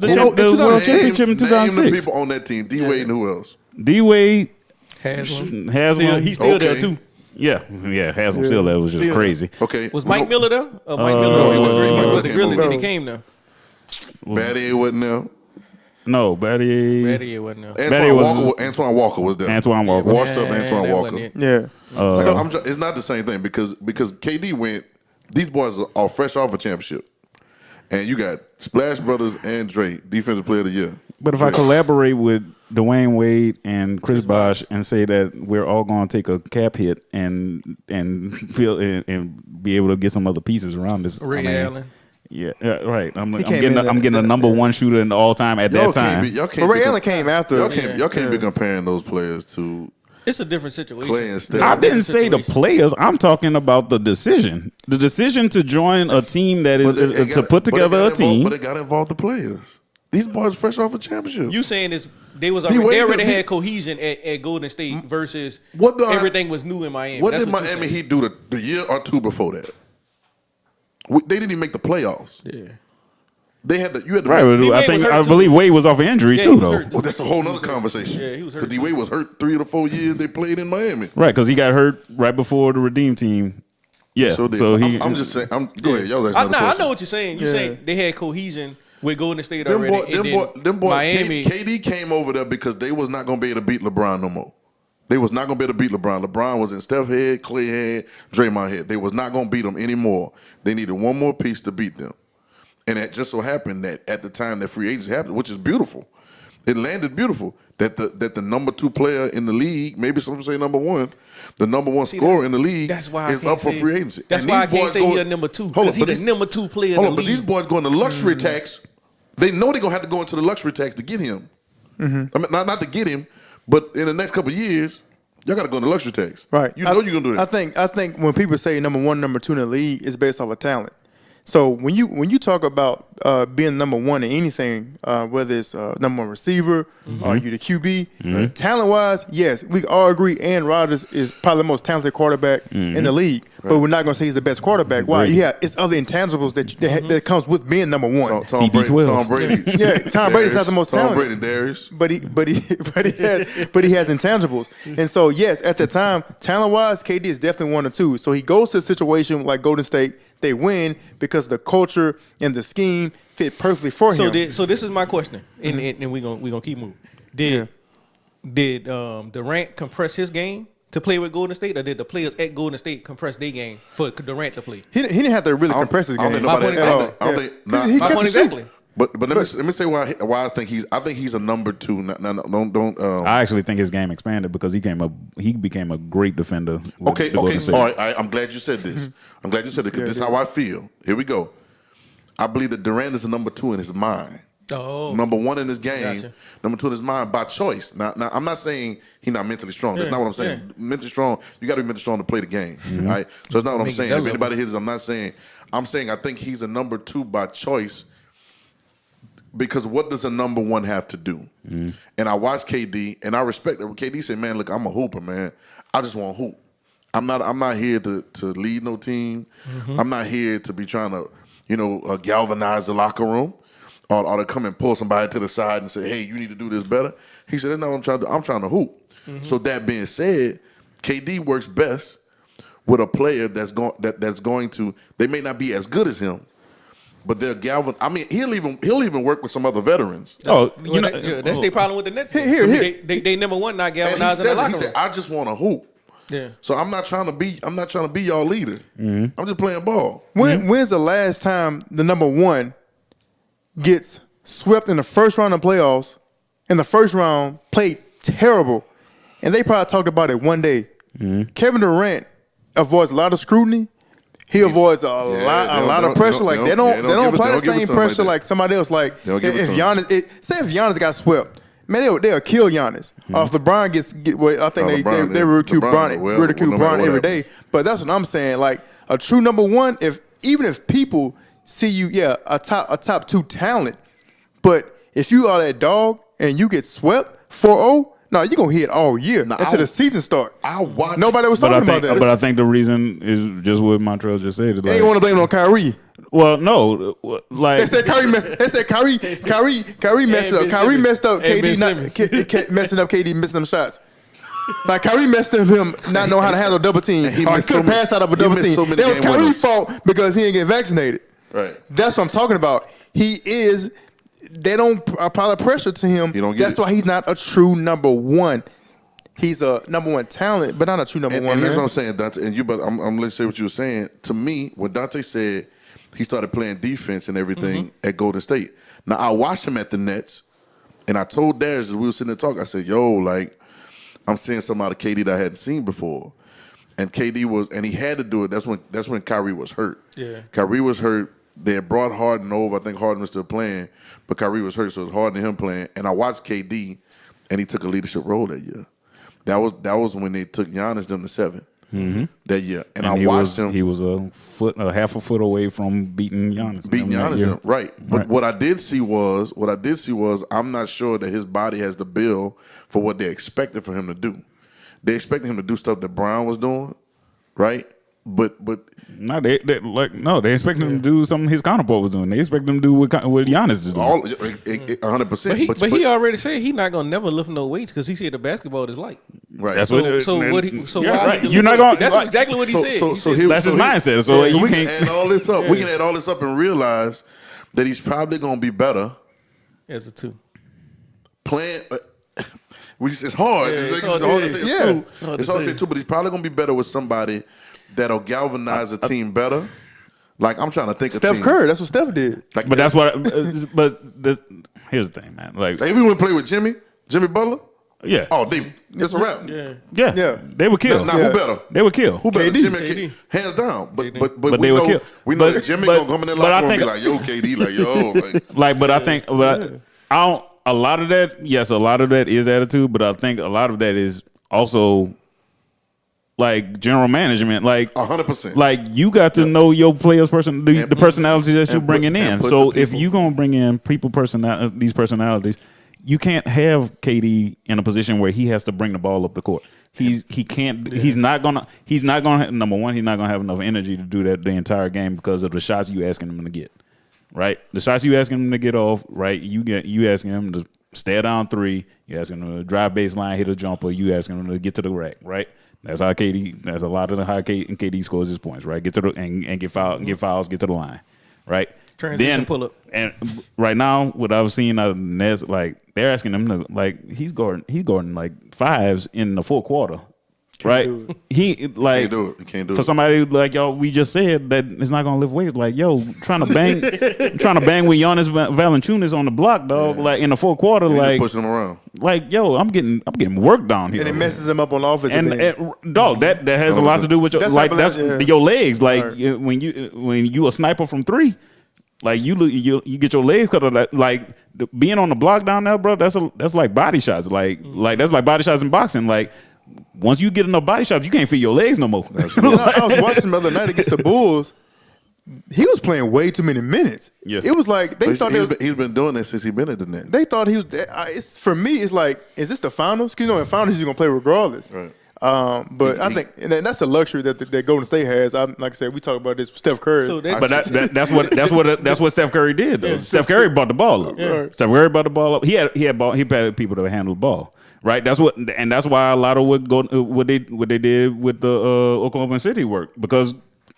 world championship in Name the 2006. people on that team. D Wade and who else? D Wade Haslam. Haslam. He's still there Okay. too. Yeah, Haslam still there. It was just Still crazy. Okay. Was Mike Miller there? Mike Miller. no, he wasn't. Mike Miller the came really over. then he came there. Battier wasn't there. No, Batty. Brady wasn't there. Antoine Walker was there. Antoine Walker. Washed up Antoine that Walker. wasn't it. Yeah. Like, it's not the same thing because KD went. These boys are fresh off a championship, and you got Splash Brothers and Dre, Defensive Player of the Year. But if I collaborate with Dwayne Wade and Chris Bosh and say that we're all going to take a cap hit and feel and be able to get some other pieces around this, Ray Allen. Yeah, right. I'm came getting in I'm getting a number one shooter in all time at that time. But Ray Allen came after. Y'all can't be comparing those players to It's a different situation. Clay and Steph. I didn't say the players. I'm talking about the decision. The decision to join a team that is to put together a team. But it got involved the players. These boys fresh off a championship. You saying this? They Wade already did- had cohesion at Golden State versus What the- everything was new in Miami. What That's did you're Miami saying. Heat do the year or two before that? They didn't even make the playoffs. Yeah. They had you had to Right, make- I think was hurt I too. believe Wade was off an injury Yeah, too, he was though. hurt. Well, that's a whole nother conversation. Yeah, he was hurt Because too. D Wade was hurt 3 of the 4 years they played in Miami. Right, because he got hurt right before the Redeem team. Yeah, So, so he. I'm just saying. Go ahead, y'all. Asking another I question. know what you're saying. You're saying they had cohesion with Golden State Them already. boy, Miami. KD came over there because they was not going to be able to beat LeBron no more. They was not going to be able to beat LeBron. LeBron was in Steph head, Clay head, Draymond head. They was not going to beat them anymore. They needed one more piece to beat them. And it just so happened that at the time that free agency happened, which is beautiful, it landed beautiful, that the number 2 player in the league, maybe some say number 1, the number 1 scorer in the league That's why I is can't up for say- free agency. That's And why I these can't boys say he's a number 2. Hold on, Because he's but the number 2 player Hold in on, the but league. these boys going to luxury tax. They know they're going to have to go into the luxury tax to get him. I mean, not to get him, but in the next couple of years, y'all got to go into luxury tax. Right. You know you're going to do that. I think when people say number 1, number 2 in the league, it's based off of talent. So when you talk about being number 1 in anything, whether it's number 1 receiver or you the QB, talent wise, yes, we all agree. Aaron Rodgers is probably the most talented quarterback in the league, but we're not going to say he's the best quarterback. Why? Yeah, it's other intangibles that comes with being number 1. Tom Brady. TB12. Tom Brady. Yeah, Tom Brady's not the most Tom talented. Brady, Darius. But he has intangibles, and so yes, at the time, talent wise, KD is definitely 1 or 2. So he goes to a situation like Golden State, they win because the culture and the scheme fit perfectly for him. So this is my question, and we're gonna keep moving. Did Durant compress his game to play with Golden State, or did the players at Golden State compress their game for Durant to play? He didn't have to really compress his game. I don't think Exactly. But let me say why I think he's a number 2. Don't. I actually think his game expanded because he became a great defender. Okay. All right. I'm glad you said this. I'm glad you said it because this is how I feel. Here we go. I believe that Durant is a number 2 in his mind. Oh. Number 1 in his game. Gotcha. Number 2 in his mind by choice. Now I'm not saying he's not mentally strong. That's not what I'm saying. Mentally strong. You got to be mentally strong to play the game. Mm-hmm. Right. So that's not what I'm saying. If anybody hears, I'm not saying. I'm saying I think he's a number 2 by choice. Because what does a number 1 have to do? Mm-hmm. And I watch KD, and I respect that. KD said, "Man, look, I'm a hooper, man. I just want to hoop. I'm not here to lead no team. Mm-hmm. I'm not here to be trying to, galvanize the locker room, or to come and pull somebody to the side and say, hey, you need to do this better." He said, "That's not what I'm trying to do. I'm trying to hoop." Mm-hmm. So that being said, KD works best with a player that's going to. They may not be as good as him. But they're I mean, he'll even work with some other veterans. That's their problem with the Nets. Here. They number 1 not galvanizing the locker room. He said, "I just want to hoop." Yeah. So I'm not trying to be y'all leader. Mm-hmm. I'm just playing ball. When's the last time the number 1 gets swept in the first round of playoffs? In the first round, played terrible, and they probably talked about it one day. Mm-hmm. Kevin Durant avoids a lot of scrutiny. He avoids a lot of pressure. They don't apply the same pressure like somebody else. Like if Giannis got swept, man, they'll kill Giannis. If LeBron I think they ridicule Bron every day. But that's what I'm saying. Like a true number 1, even if people see you, a top 2 talent, but if you are that dog and you get swept 4-0. No, you're going to hit all year until the season start. Nobody was talking about that. But I think the reason is just what Montreal just said. They ain't want to blame it on Kyrie. Well, no. They said Kyrie messed up. Kyrie messed up KD messing up KD missing them shots. Like Kyrie messed up him not knowing how to handle double team. He couldn't pass out of a double team. That was Kyrie's fault because he didn't get vaccinated. Right. That's what I'm talking about. They don't apply the pressure to him. That's why he's not a true number 1. He's a number 1 talent, but not a true number 1. And here's what I'm saying, Dante. But I'm going to say what you were saying. To me, when Dante said he started playing defense and everything at Golden State. Now I watched him at the Nets, and I told Darius as we were sitting there talking. I said, "Yo, I'm seeing something out of KD that I hadn't seen before." And KD he had to do it. That's when Kyrie was hurt. Yeah, Kyrie was hurt. They had brought Harden over. I think Harden was still playing, but Kyrie was hurt, so it was Harden and him playing. And I watched KD, and he took a leadership role that year. That was when they took Giannis them to 7 that year. And I watched him. He was half a foot away from beating Giannis. Right. But what I did see was I'm not sure that his body has the build for what they expected for him to do. They expected him to do stuff that Brown was doing, right? But no, they expect him to do something his counterpart was doing. They expect him to do what Giannis is doing. 100%. But he already said he's not gonna never lift no weights because he said the basketball is light. Right. That's You're not gonna. That's exactly what he said. That's his mindset. So we can add all this up. We can add all this up and realize that he's probably gonna be better as a 2. Playing. It's hard. It's hard to say 2. It's hard to say 2, but he's probably gonna be better with somebody that'll galvanize a team better. Like I'm trying to think of Steph Curry. That's what Steph did. But that's what. Here's the thing, man. Like everyone play with Jimmy Butler. Yeah. Oh, it's a wrap. Yeah. They would kill. Now who better? They would kill. Who better? KD. Jimmy, hands down. But they would kill. We know that Jimmy gonna come in there locker room and be like, "Yo, KD," like, "Yo." But I think, I don't. A lot of that, yes, a lot of that is attitude, but I think a lot of that is also like general management, like 100%. Like you got to know your players' the personalities that you're bringing in. So if you gonna bring in these personalities, you can't have KD in a position where he has to bring the ball up the court. He's not gonna number one, he's not gonna have enough energy to do that the entire game because of the shots you asking him to get. Right? The shots you asking him to get off, right? You asking him to stare down 3, you asking him to drive baseline, hit a jumper, you asking him to get to the rack, right? That's how KD scores his points, right? Get to the and get fouled, get fouls, get to the line. Right? Transition pull up. And right now, what I've seen out of the Nets, like they're asking him to like he's guarding like fives in the fourth quarter. Right, he like He can't do for it. somebody like y'all. We just said that it's not gonna lift weights. Like yo, trying to bang with Giannis Valanciunas on the block, dog. Like in the fourth quarter, He's like pushing him around. like yo, I'm getting work down here, And it messes him up on offense. and dog, that has a lot to do with your your legs. Like when you a sniper from three, like you get your legs cut off. Like being on the block down there, bro. That's like body shots. Like that's like body shots in boxing. Like once you get enough body shots, you can't feel your legs no more. I was watching him the other night against the Bulls. He was playing way too many minutes. Yeah. It was like they thought he's been doing that since he's been at the Nets. they thought he was. It's for me. It's like, is this the finals? Because in finals you're gonna play regardless. Right. But I think and that's a luxury that Golden State has. Like I said, we talk about this with Steph Curry. So But that's what Steph Curry did. Though. Steph Curry brought the ball up. Yeah. Steph Curry brought the ball up. He had people to handle the ball. Right. That's why a lot of what they did with the Oklahoma City worked, because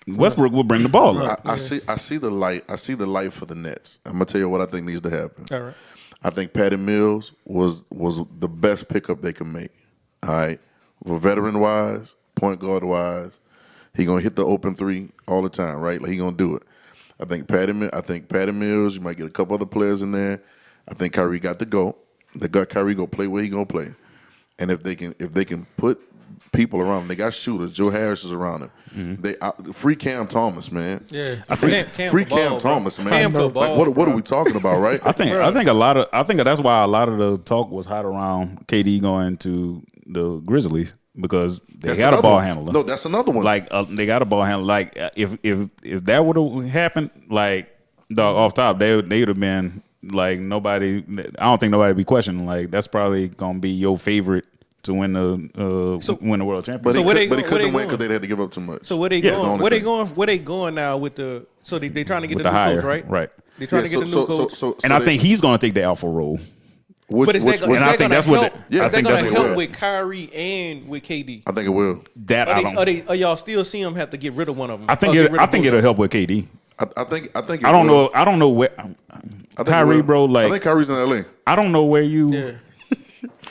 Westbrook would bring the ball up. I see the light. I see the light for the Nets. I'm gonna tell you what I think needs to happen. All right. I think Patty Mills was the best pickup they could make. All right, for veteran wise, point guard wise, he gonna hit the open three all the time. Right, like he gonna do it. I think Patty Mills. You might get a couple other players in there. I think Kyrie got to go. They got Kyrie go play where he gonna play, and if they can put people around him, they got shooters. Joe Harris is around him. They free Cam Thomas, man. Yeah, I think free Cam Thomas, man. Cam Like, what are we talking about, right? I think that's why a lot of the talk was hot around KD going to the Grizzlies, because they got a ball handler. No, that's another one. Like they got a ball handler. Like if that would have happened, like dog off top, they would have been like nobody. I don't think nobody would be questioning. Like that's probably gonna be your favorite to win the world championship. But So he where couldn't they win going? because they had to give up too much. So where they That's the going? only Where they thing. going? Where they going now with the? So they trying to get With the the new hire, coach, right? right. They trying to get the new coach. And I think he's gonna take the alpha role. But is that going I think to that's help? what Yeah, I Is that think going that's to what it help was. with Kyrie and with KD? I think it will. That I don't. Are y'all still see him have to get rid of one of them? I think it'll help with KD. I think. It I don't will. know. I don't know where I think it Kyrie, will. bro. Like I think Kyrie's in LA. I don't know where you. Yeah.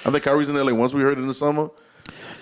I think Kyrie's in LA. Once we heard it in the summer,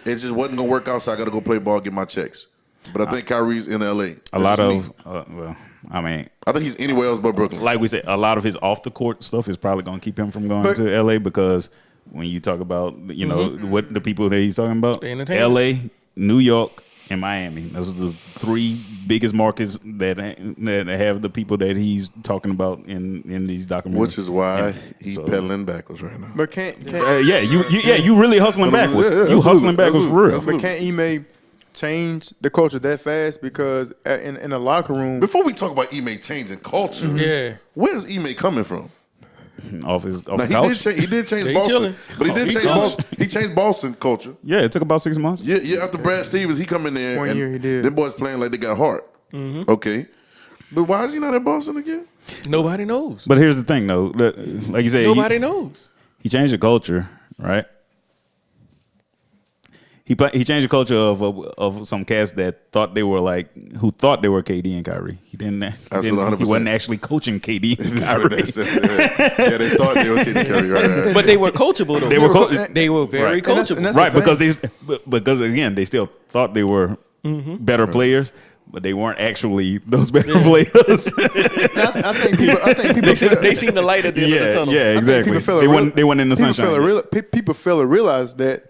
it just wasn't gonna work out. So I got to go play ball, get my checks. But I think Kyrie's in LA. A lot That's of me. I mean, I think he's anywhere else but Brooklyn. like we said, a lot of his off the court stuff is probably going to keep him from going But- to LA, because when you talk about what the people that he's talking about, The entertainment. LA, New York, and Miami. Those are the three biggest markets that have the people that he's talking about in these documentaries. Which is why he's so- pedaling backwards right now. But can't you really hustling backwards. Yeah, You absolutely, hustling backwards for real. absolutely. but can't Ime change the culture that fast? Because in the locker room, Before we talk about Ime changing culture, Yeah. where's Ime coming from? Off the Now, couch. he did change He Boston, chilling. but he did He change chilling. Boston. He changed Boston culture. Yeah, it took about 6 months. Yeah, after Brad Stevens, he come in there. 1 and year he did. Them boys playing like they got heart. Okay, but why is he not at Boston again? Nobody knows. But here's the thing, though. Like you said, Nobody knows. he changed the culture, right? He changed the culture of some cats that thought they were who thought they were KD and Kyrie. He Absolutely, he 100%. wasn't actually coaching KD and Kyrie. Yeah, they thought they were kidding Curry, right? But they were coachable though. They were very Right. coachable. And that's Right, the because again, they still thought they were better players, but they weren't actually those better players. I think people They seen the light at the end of the tunnel. yeah, I think exactly. people They went in the sunshine. People fail to realize that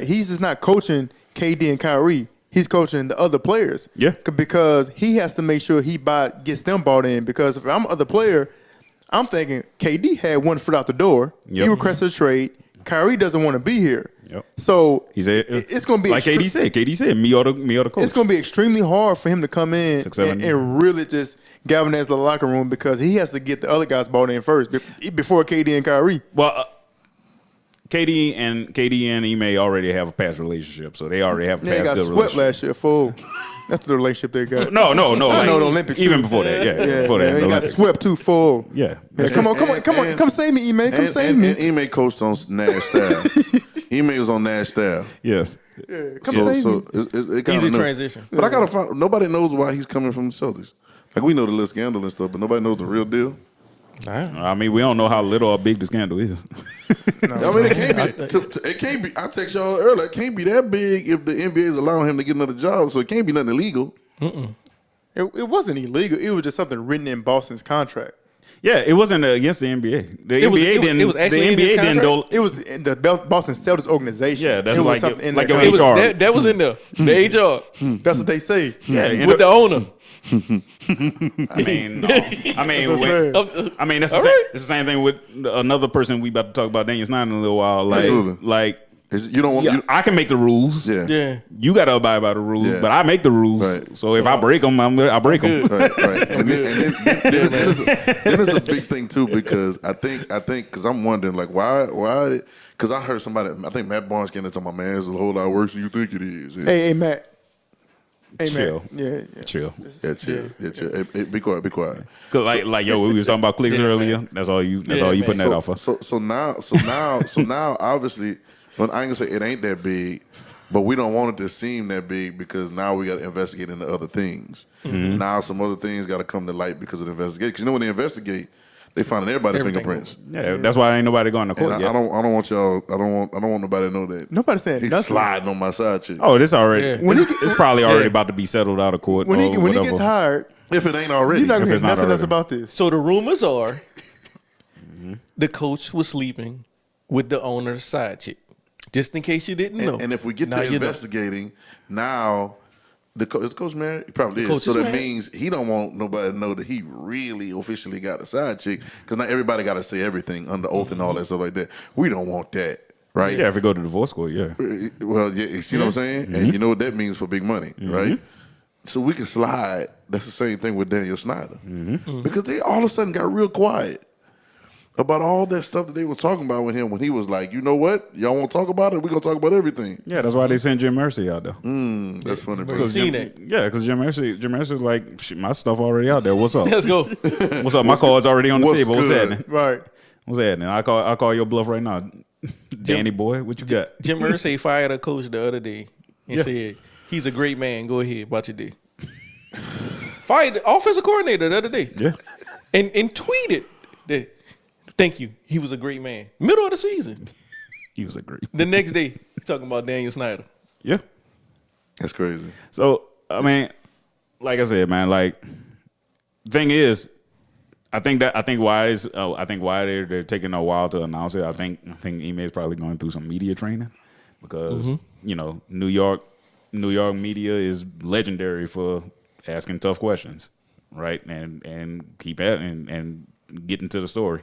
he's just not coaching KD and Kyrie. He's coaching the other players. Yeah. Because he has to make sure gets them bought in. Because if I'm other player, I'm thinking KD had one foot out the door. Yep. He requested a trade. Kyrie doesn't want to be here. Yep. So He said it's going to be like KD said, me or the coach. It's going to be extremely hard for him to come in 6, 7 and really just galvanize the locker room, because he has to get the other guys bought in first before KD and Kyrie. Well, KD and Ime already have a past relationship, so they already have a Yeah, past they got good swept relationship. last year. Fool. That's the relationship they got. No. I Like, know the Olympics even too. before that, yeah. Before that, he the got Olympics. swept too. Full. Yeah. Yeah, come on, save me, Ime. Come save me. And Ime coached on Nash staff. Ime was on Nash staff. Yes. Come So, save me. it kind Easy of transition. But I gotta find. Nobody knows why he's coming from the Celtics. Like we know the little scandal and stuff, but nobody knows the real deal. I mean, we don't know how little or big the scandal is. I mean, it can't be. I text y'all earlier. It can't be that big if the NBA is allowing him to get another job. So it can't be nothing illegal. It wasn't illegal. It was just something written in Boston's contract. Yeah, it wasn't against the NBA. The It was- NBA didn't. it was actually the in his NBA didn't. contract? It was in the Boston Celtics organization. Yeah, that's it was like something in like their your contract. HR. That was in there. The HR That's what they say. Yeah, with the owner. I mean, no. I mean, That's I mean, that's All the, right. it's the same thing with another person we about to talk about, Daniel Snyder, in a little while. Like, Absolutely. You don't want. yeah, I can make the rules. Yeah. Yeah. You got to abide by the rules, Yeah. but I make the rules. Right. So if I break them, I break them. Right, right. And then it's a big thing too because I think because I'm wondering like why because I heard somebody I think Matt Barnes getting into my man it's a whole lot worse than you think it is. Yeah. Hey, Matt. Hey, Chill. Matt. Yeah. Chill. Yeah, chill. Yeah, chill. Hey, be quiet. Be quiet. Cause like yo, we was talking about clicks earlier. That's all you. That's Yeah, all you man. putting that off for. So now, obviously, well, I ain't gonna say it ain't that big, but we don't want it to seem that big because now we got to investigate into other things. Now some other things got to come to light because of the investigation. Because when they investigate, they find everybody's Everything. fingerprints. Yeah, that's why ain't nobody going to And court yet. I don't want y'all. I don't want nobody to know that. Nobody saying He's nothing. sliding on my side chick. Oh, this already. Yeah. It's probably already about to be settled out of court. When or he whatever. gets hired, If it ain't already. you're not If gonna hear it's not nothing else already. about this. So the rumors are the coach was sleeping with the owner's side chick. Just in case you didn't know. And if we get Now to you know. investigating, now is the coach married? He probably is. coach So is that married. means he don't want nobody to know that he really officially got a side chick because not everybody got to say everything under oath and all that stuff like that. We don't want that, right? Yeah, if we go to divorce court, yeah. Well, yeah, you see what I'm saying? And you know what that means for big money, right? So we can slide. That's the same thing with Daniel Snyder. Because they all of a sudden got real quiet about all that stuff that they were talking about with him when he was like, you know what? Y'all want to talk about it? We're going to talk about everything. Yeah, that's why they sent Jim Mercy out there. That's funny, bro. Because Seen it. Yeah, because Jim Mercy's like, shit, my stuff already out there. What's up? Let's go. What's up? My card's already on the what's table. What's good? happening? Right. What's happening? I'll call your bluff right now. Danny boy, what you got? Jim Irsay fired a coach the other day and Yeah. said, he's a great man. Go ahead, about your day. Fired the offensive coordinator the other day. Yeah. And tweeted that, thank you. He was a great man. Middle of the season. He was a great. The next day, talking about Daniel Snyder. Yeah. That's crazy. So I mean, like I said, man, like thing is, I think why they're taking a while to announce it. I think Ime is probably going through some media training because you know New York media is legendary for asking tough questions, right? And keep at and getting to the story.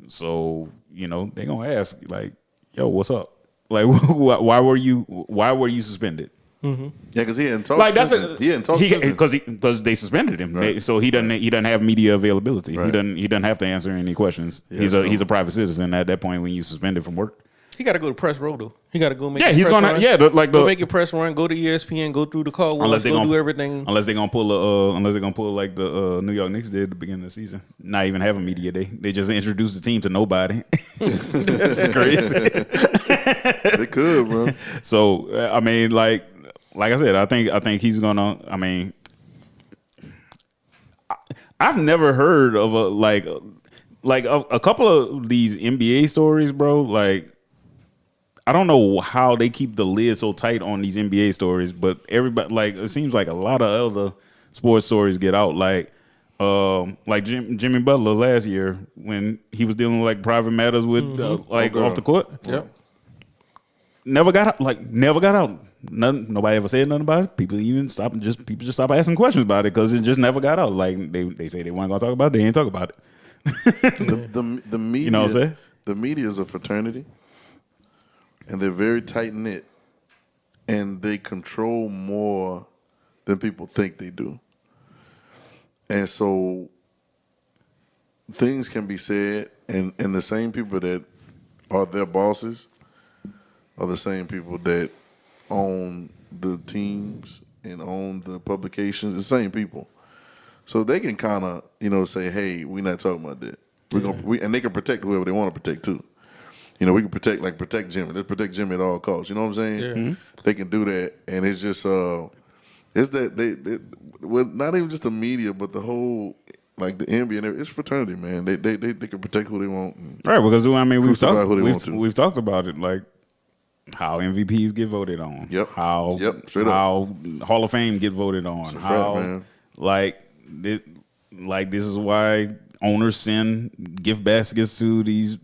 So you know they're gonna ask like, "Yo, what's up? Like, why were you suspended?" Yeah, because he hadn't talked. Like that's he hadn't talked since then. because they suspended him, Right. so he doesn't have media availability. Right. He doesn't have to answer any questions. Yeah, he's so- a private citizen at that point when you suspended from work. He got to go to press row, though. He got to go make Yeah, his he's press gonna run. Go the make your press run, go to ESPN, go through the call unless walls, they go gonna do everything. unless they're gonna pull like the New York Knicks did at the beginning of the season. Not even have a media day. They just introduce the team to nobody. That's crazy. They could, bro. So I mean, like I said, I think he's gonna. I mean, I've never heard of a couple of these NBA stories, bro. Like, I don't know how they keep the lid so tight on these NBA stories, but everybody, like, it seems like a lot of other sports stories get out. Like Jimmy Butler last year when he was dealing with like private matters with off the court. Yep. Never got out. Nobody ever said nothing about it. People just stop asking questions about it because it just never got out. Like they say they weren't gonna talk about it. They ain't talk about it. The media, You know what I'm saying? The media is a fraternity, and they're very tight knit, and they control more than people think they do. And so things can be said, and the same people that are their bosses are the same people that own the teams and own the publications, the same people. So they can kind of, say, hey, we're not talking about that. And they can protect whoever they want to protect too. We can protect Jimmy. Let's protect Jimmy at all costs. You know what I'm saying? Yeah. They can do that, and it's just It's that they well, not even just the media, but the whole like the NBA. And it's fraternity, man. They can protect who they want. Right, because I mean we've talked about it, like how MVPs get voted on. Yep. How Straight up. how Hall of Fame get voted on. It's a How fact, man. like this is why owners send gift baskets to these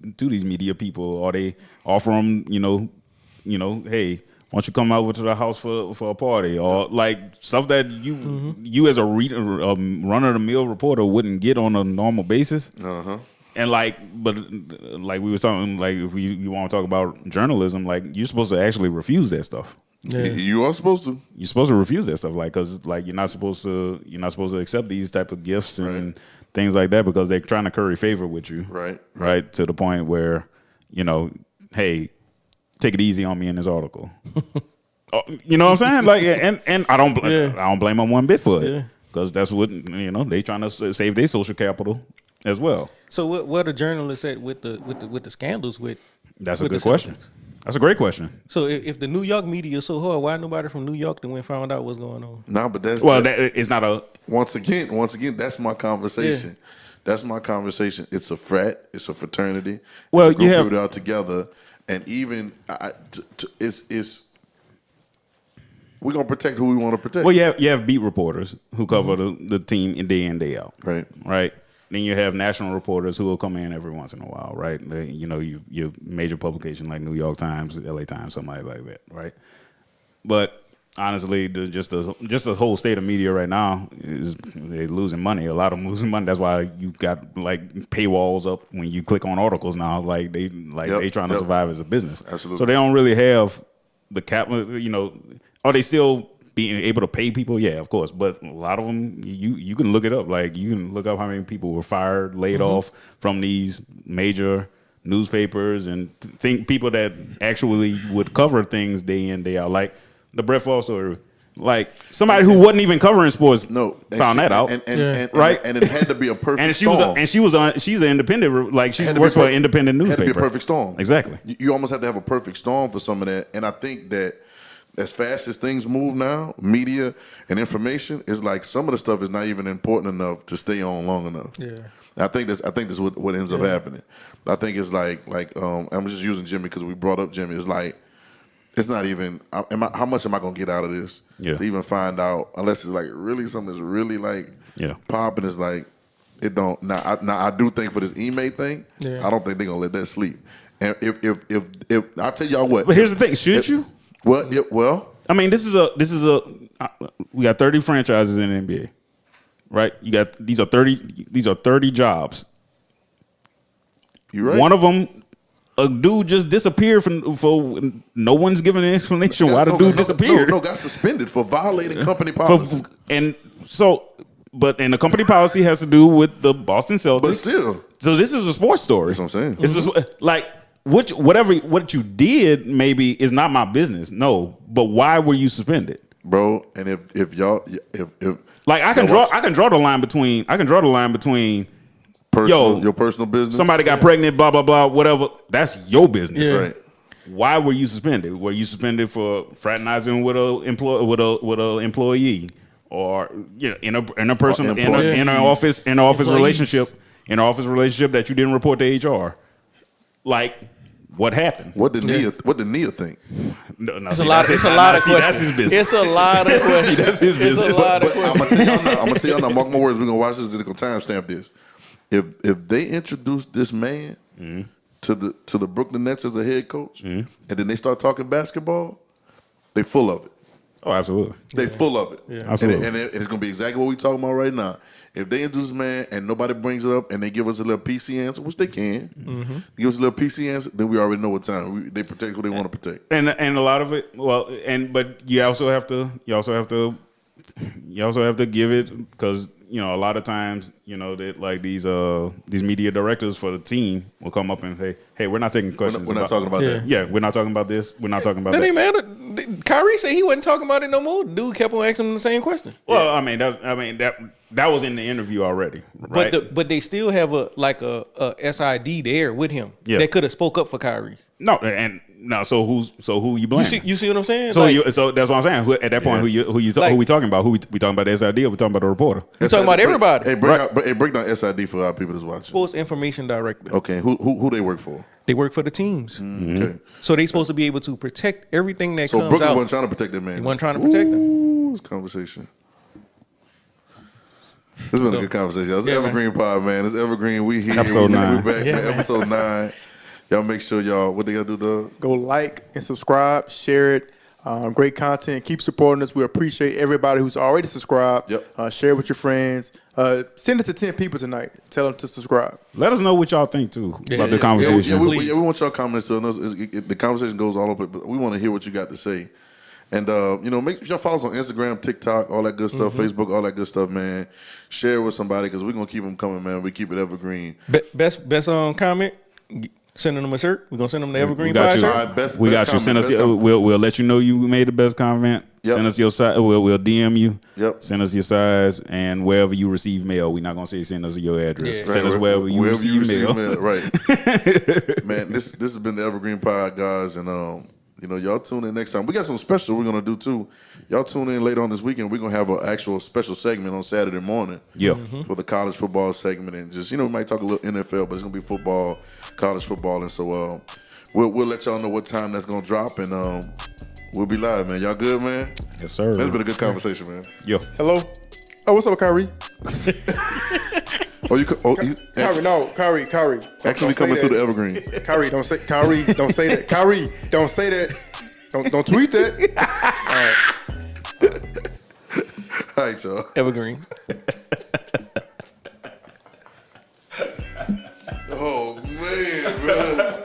media people, or they offer them, hey, why don't you come over to the house for a party, or like stuff that you as a run of the mill reporter wouldn't get on a normal basis. And but like we were talking, like if you want to talk about journalism, like you're supposed to actually refuse that stuff. Yeah. You are supposed to. You're supposed to refuse that stuff, like because like you're not supposed to accept these type of gifts and things like that because they're trying to curry favor with you. Right. To the point where hey, take it easy on me in this article. You know what I'm saying? Like, and I don't blame them one bit for it because that's what they trying to save their social capital as well. So what are journalists at with the scandals with? That's a good question. That's a great question. So if the New York media is so hard, why nobody from New York then found out what's going on? No, but it's not a. Once again, that's my conversation. Yeah. That's my conversation. It's a frat. It's a fraternity. Well, it's a group of people out together, and even it's we're gonna protect who we want to protect. Well, you have beat reporters who cover the team day in, day out. Right. Then you have national reporters who will come in every once in a while, right? Your major publication like New York Times, LA Times, somebody like that, right? But honestly, just the whole state of media right now is they're losing money. A lot of them losing money. That's why you got like paywalls up when you click on articles now. Like they trying to survive as a business. Absolutely. So they don't really have the cap. Are they still being able to pay people? Yeah, of course. But a lot of them, you can look it up. Like you can look up how many people were fired, laid off from these major newspapers, and think people that actually would cover things day in, day out. Like the Brett Favre story. Like somebody who wasn't even covering sports found that out. Right? And it had to be a perfect and storm. She's an independent, like she works for an independent newspaper. It had to be a perfect storm. Exactly. You almost have to have a perfect storm for some of that. And I think that as fast as things move now, media and information is like some of the stuff is not even important enough to stay on long enough. Yeah. I think that's what ends up happening. I think it's like I'm just using Jimmy because we brought up Jimmy. It's like it's not even how much am I gonna get out of this to even find out, unless it's like really something that's really like popping. Is like it don't now. I do think for this email thing, I don't think they're gonna let that sleep. And if I tell y'all what, but here's the thing: should you? Well, I mean, this is a we got 30 franchises in the NBA, right? You got these are 30 jobs. You're right. One of them, a dude just disappeared for no one's giving an explanation why the dude disappeared. No, got suspended for violating company policy. And the company policy has to do with the Boston Celtics. But still, so this is a sports story. That's what I'm saying. It's just like. What you did maybe is not my business. No, but why were you suspended, bro? And if like I can draw the line between your personal business. Somebody got pregnant, blah blah blah, whatever. That's your business, right? Why were you suspended? Were you suspended for fraternizing with a employee, or in an office relationship that you didn't report to HR? Like, what happened? What did Nia think? No, it's a lot of questions. That's his business. It's a lot of questions. That's his business. It's a lot of questions. I'm gonna tell y'all now. Mark my words. We're gonna watch this. We're gonna timestamp this. If they introduce this man to the Brooklyn Nets as the head coach, and then they start talking basketball, they full of it. Oh, absolutely. They full of it. Yeah. Absolutely. And it's gonna be exactly what we're talking about right now. If they introduce this man and nobody brings it up and they give us a little PC answer, which they can, give us a little PC answer, then we already know what time they protect who they want to protect. And a lot of it, but you also have to give it, because a lot of times that like these media directors for the team will come up and say, hey, we're not taking questions. We're not talking about that. Yeah, we're not talking about this. We're not talking about that. That ain't matter. Kyrie said he wasn't talking about it no more. Dude kept on asking him the same question. Well, that was in the interview already, right? But they still have a SID there with him that could have spoke up for Kyrie. No, and No, so who you blaming? You see what I'm saying? So Like, so that's what I'm saying. At that point, who we talking about? Who we talking about the SID or we talking about the reporter? you talking about everybody. Hey, break down SID for our people that's watching. Sports Information Director. Okay, who they work for? They work for the teams. Okay. So they supposed to be able to protect everything that So comes Brooklyn out. wasn't trying to protect that man. He wasn't trying to protect them. Ooh, this conversation. This has been a good conversation. It's Evergreen Pod, man. It's Evergreen. We here. Episode 9. We're back, man. Episode 9. Y'all make sure what they gotta do, Doug? Go like and subscribe, share it. Great content. Keep supporting us. We appreciate everybody who's already subscribed. Yep. Share it with your friends. Send it to 10 people tonight. Tell them to subscribe. Let us know what y'all think too about the conversation. We want y'all comments to us. The conversation goes all over, but we want to hear what you got to say. And make sure y'all follow us on Instagram, TikTok, all that good stuff, Facebook, all that good stuff, man. Share it with somebody because we're gonna keep them coming, man. We keep it evergreen. Best comment. Sending them a shirt. We're gonna send them the Evergreen got Pod you. shirt. All right, best got you. Send us. We'll let you know you made the best comment. Yep. Send us your size. We'll DM you. Yep. Send us your size and wherever you receive mail. We're not gonna say send us your address. Yeah. Send us wherever you receive mail. Right. Man, this has been the Evergreen Pod, guys, and y'all tune in next time. We got some special we're gonna do too. Y'all tune in later on this weekend. We're gonna have an actual special segment on Saturday morning. Yeah. For the college football segment, and just we might talk a little NFL, but it's gonna be football, college football, and so we'll let y'all know what time that's gonna drop, and we'll be live, man. Y'all good, man? Yes, sir. That's been a good conversation, man. Yo. Hello? Oh, what's up, Kyrie? Kyrie, no. Kyrie. Actually coming through the Evergreen. Kyrie, don't say that. Kyrie, don't say that. Don't tweet that. All right. All right, y'all. Evergreen. Oh man, man.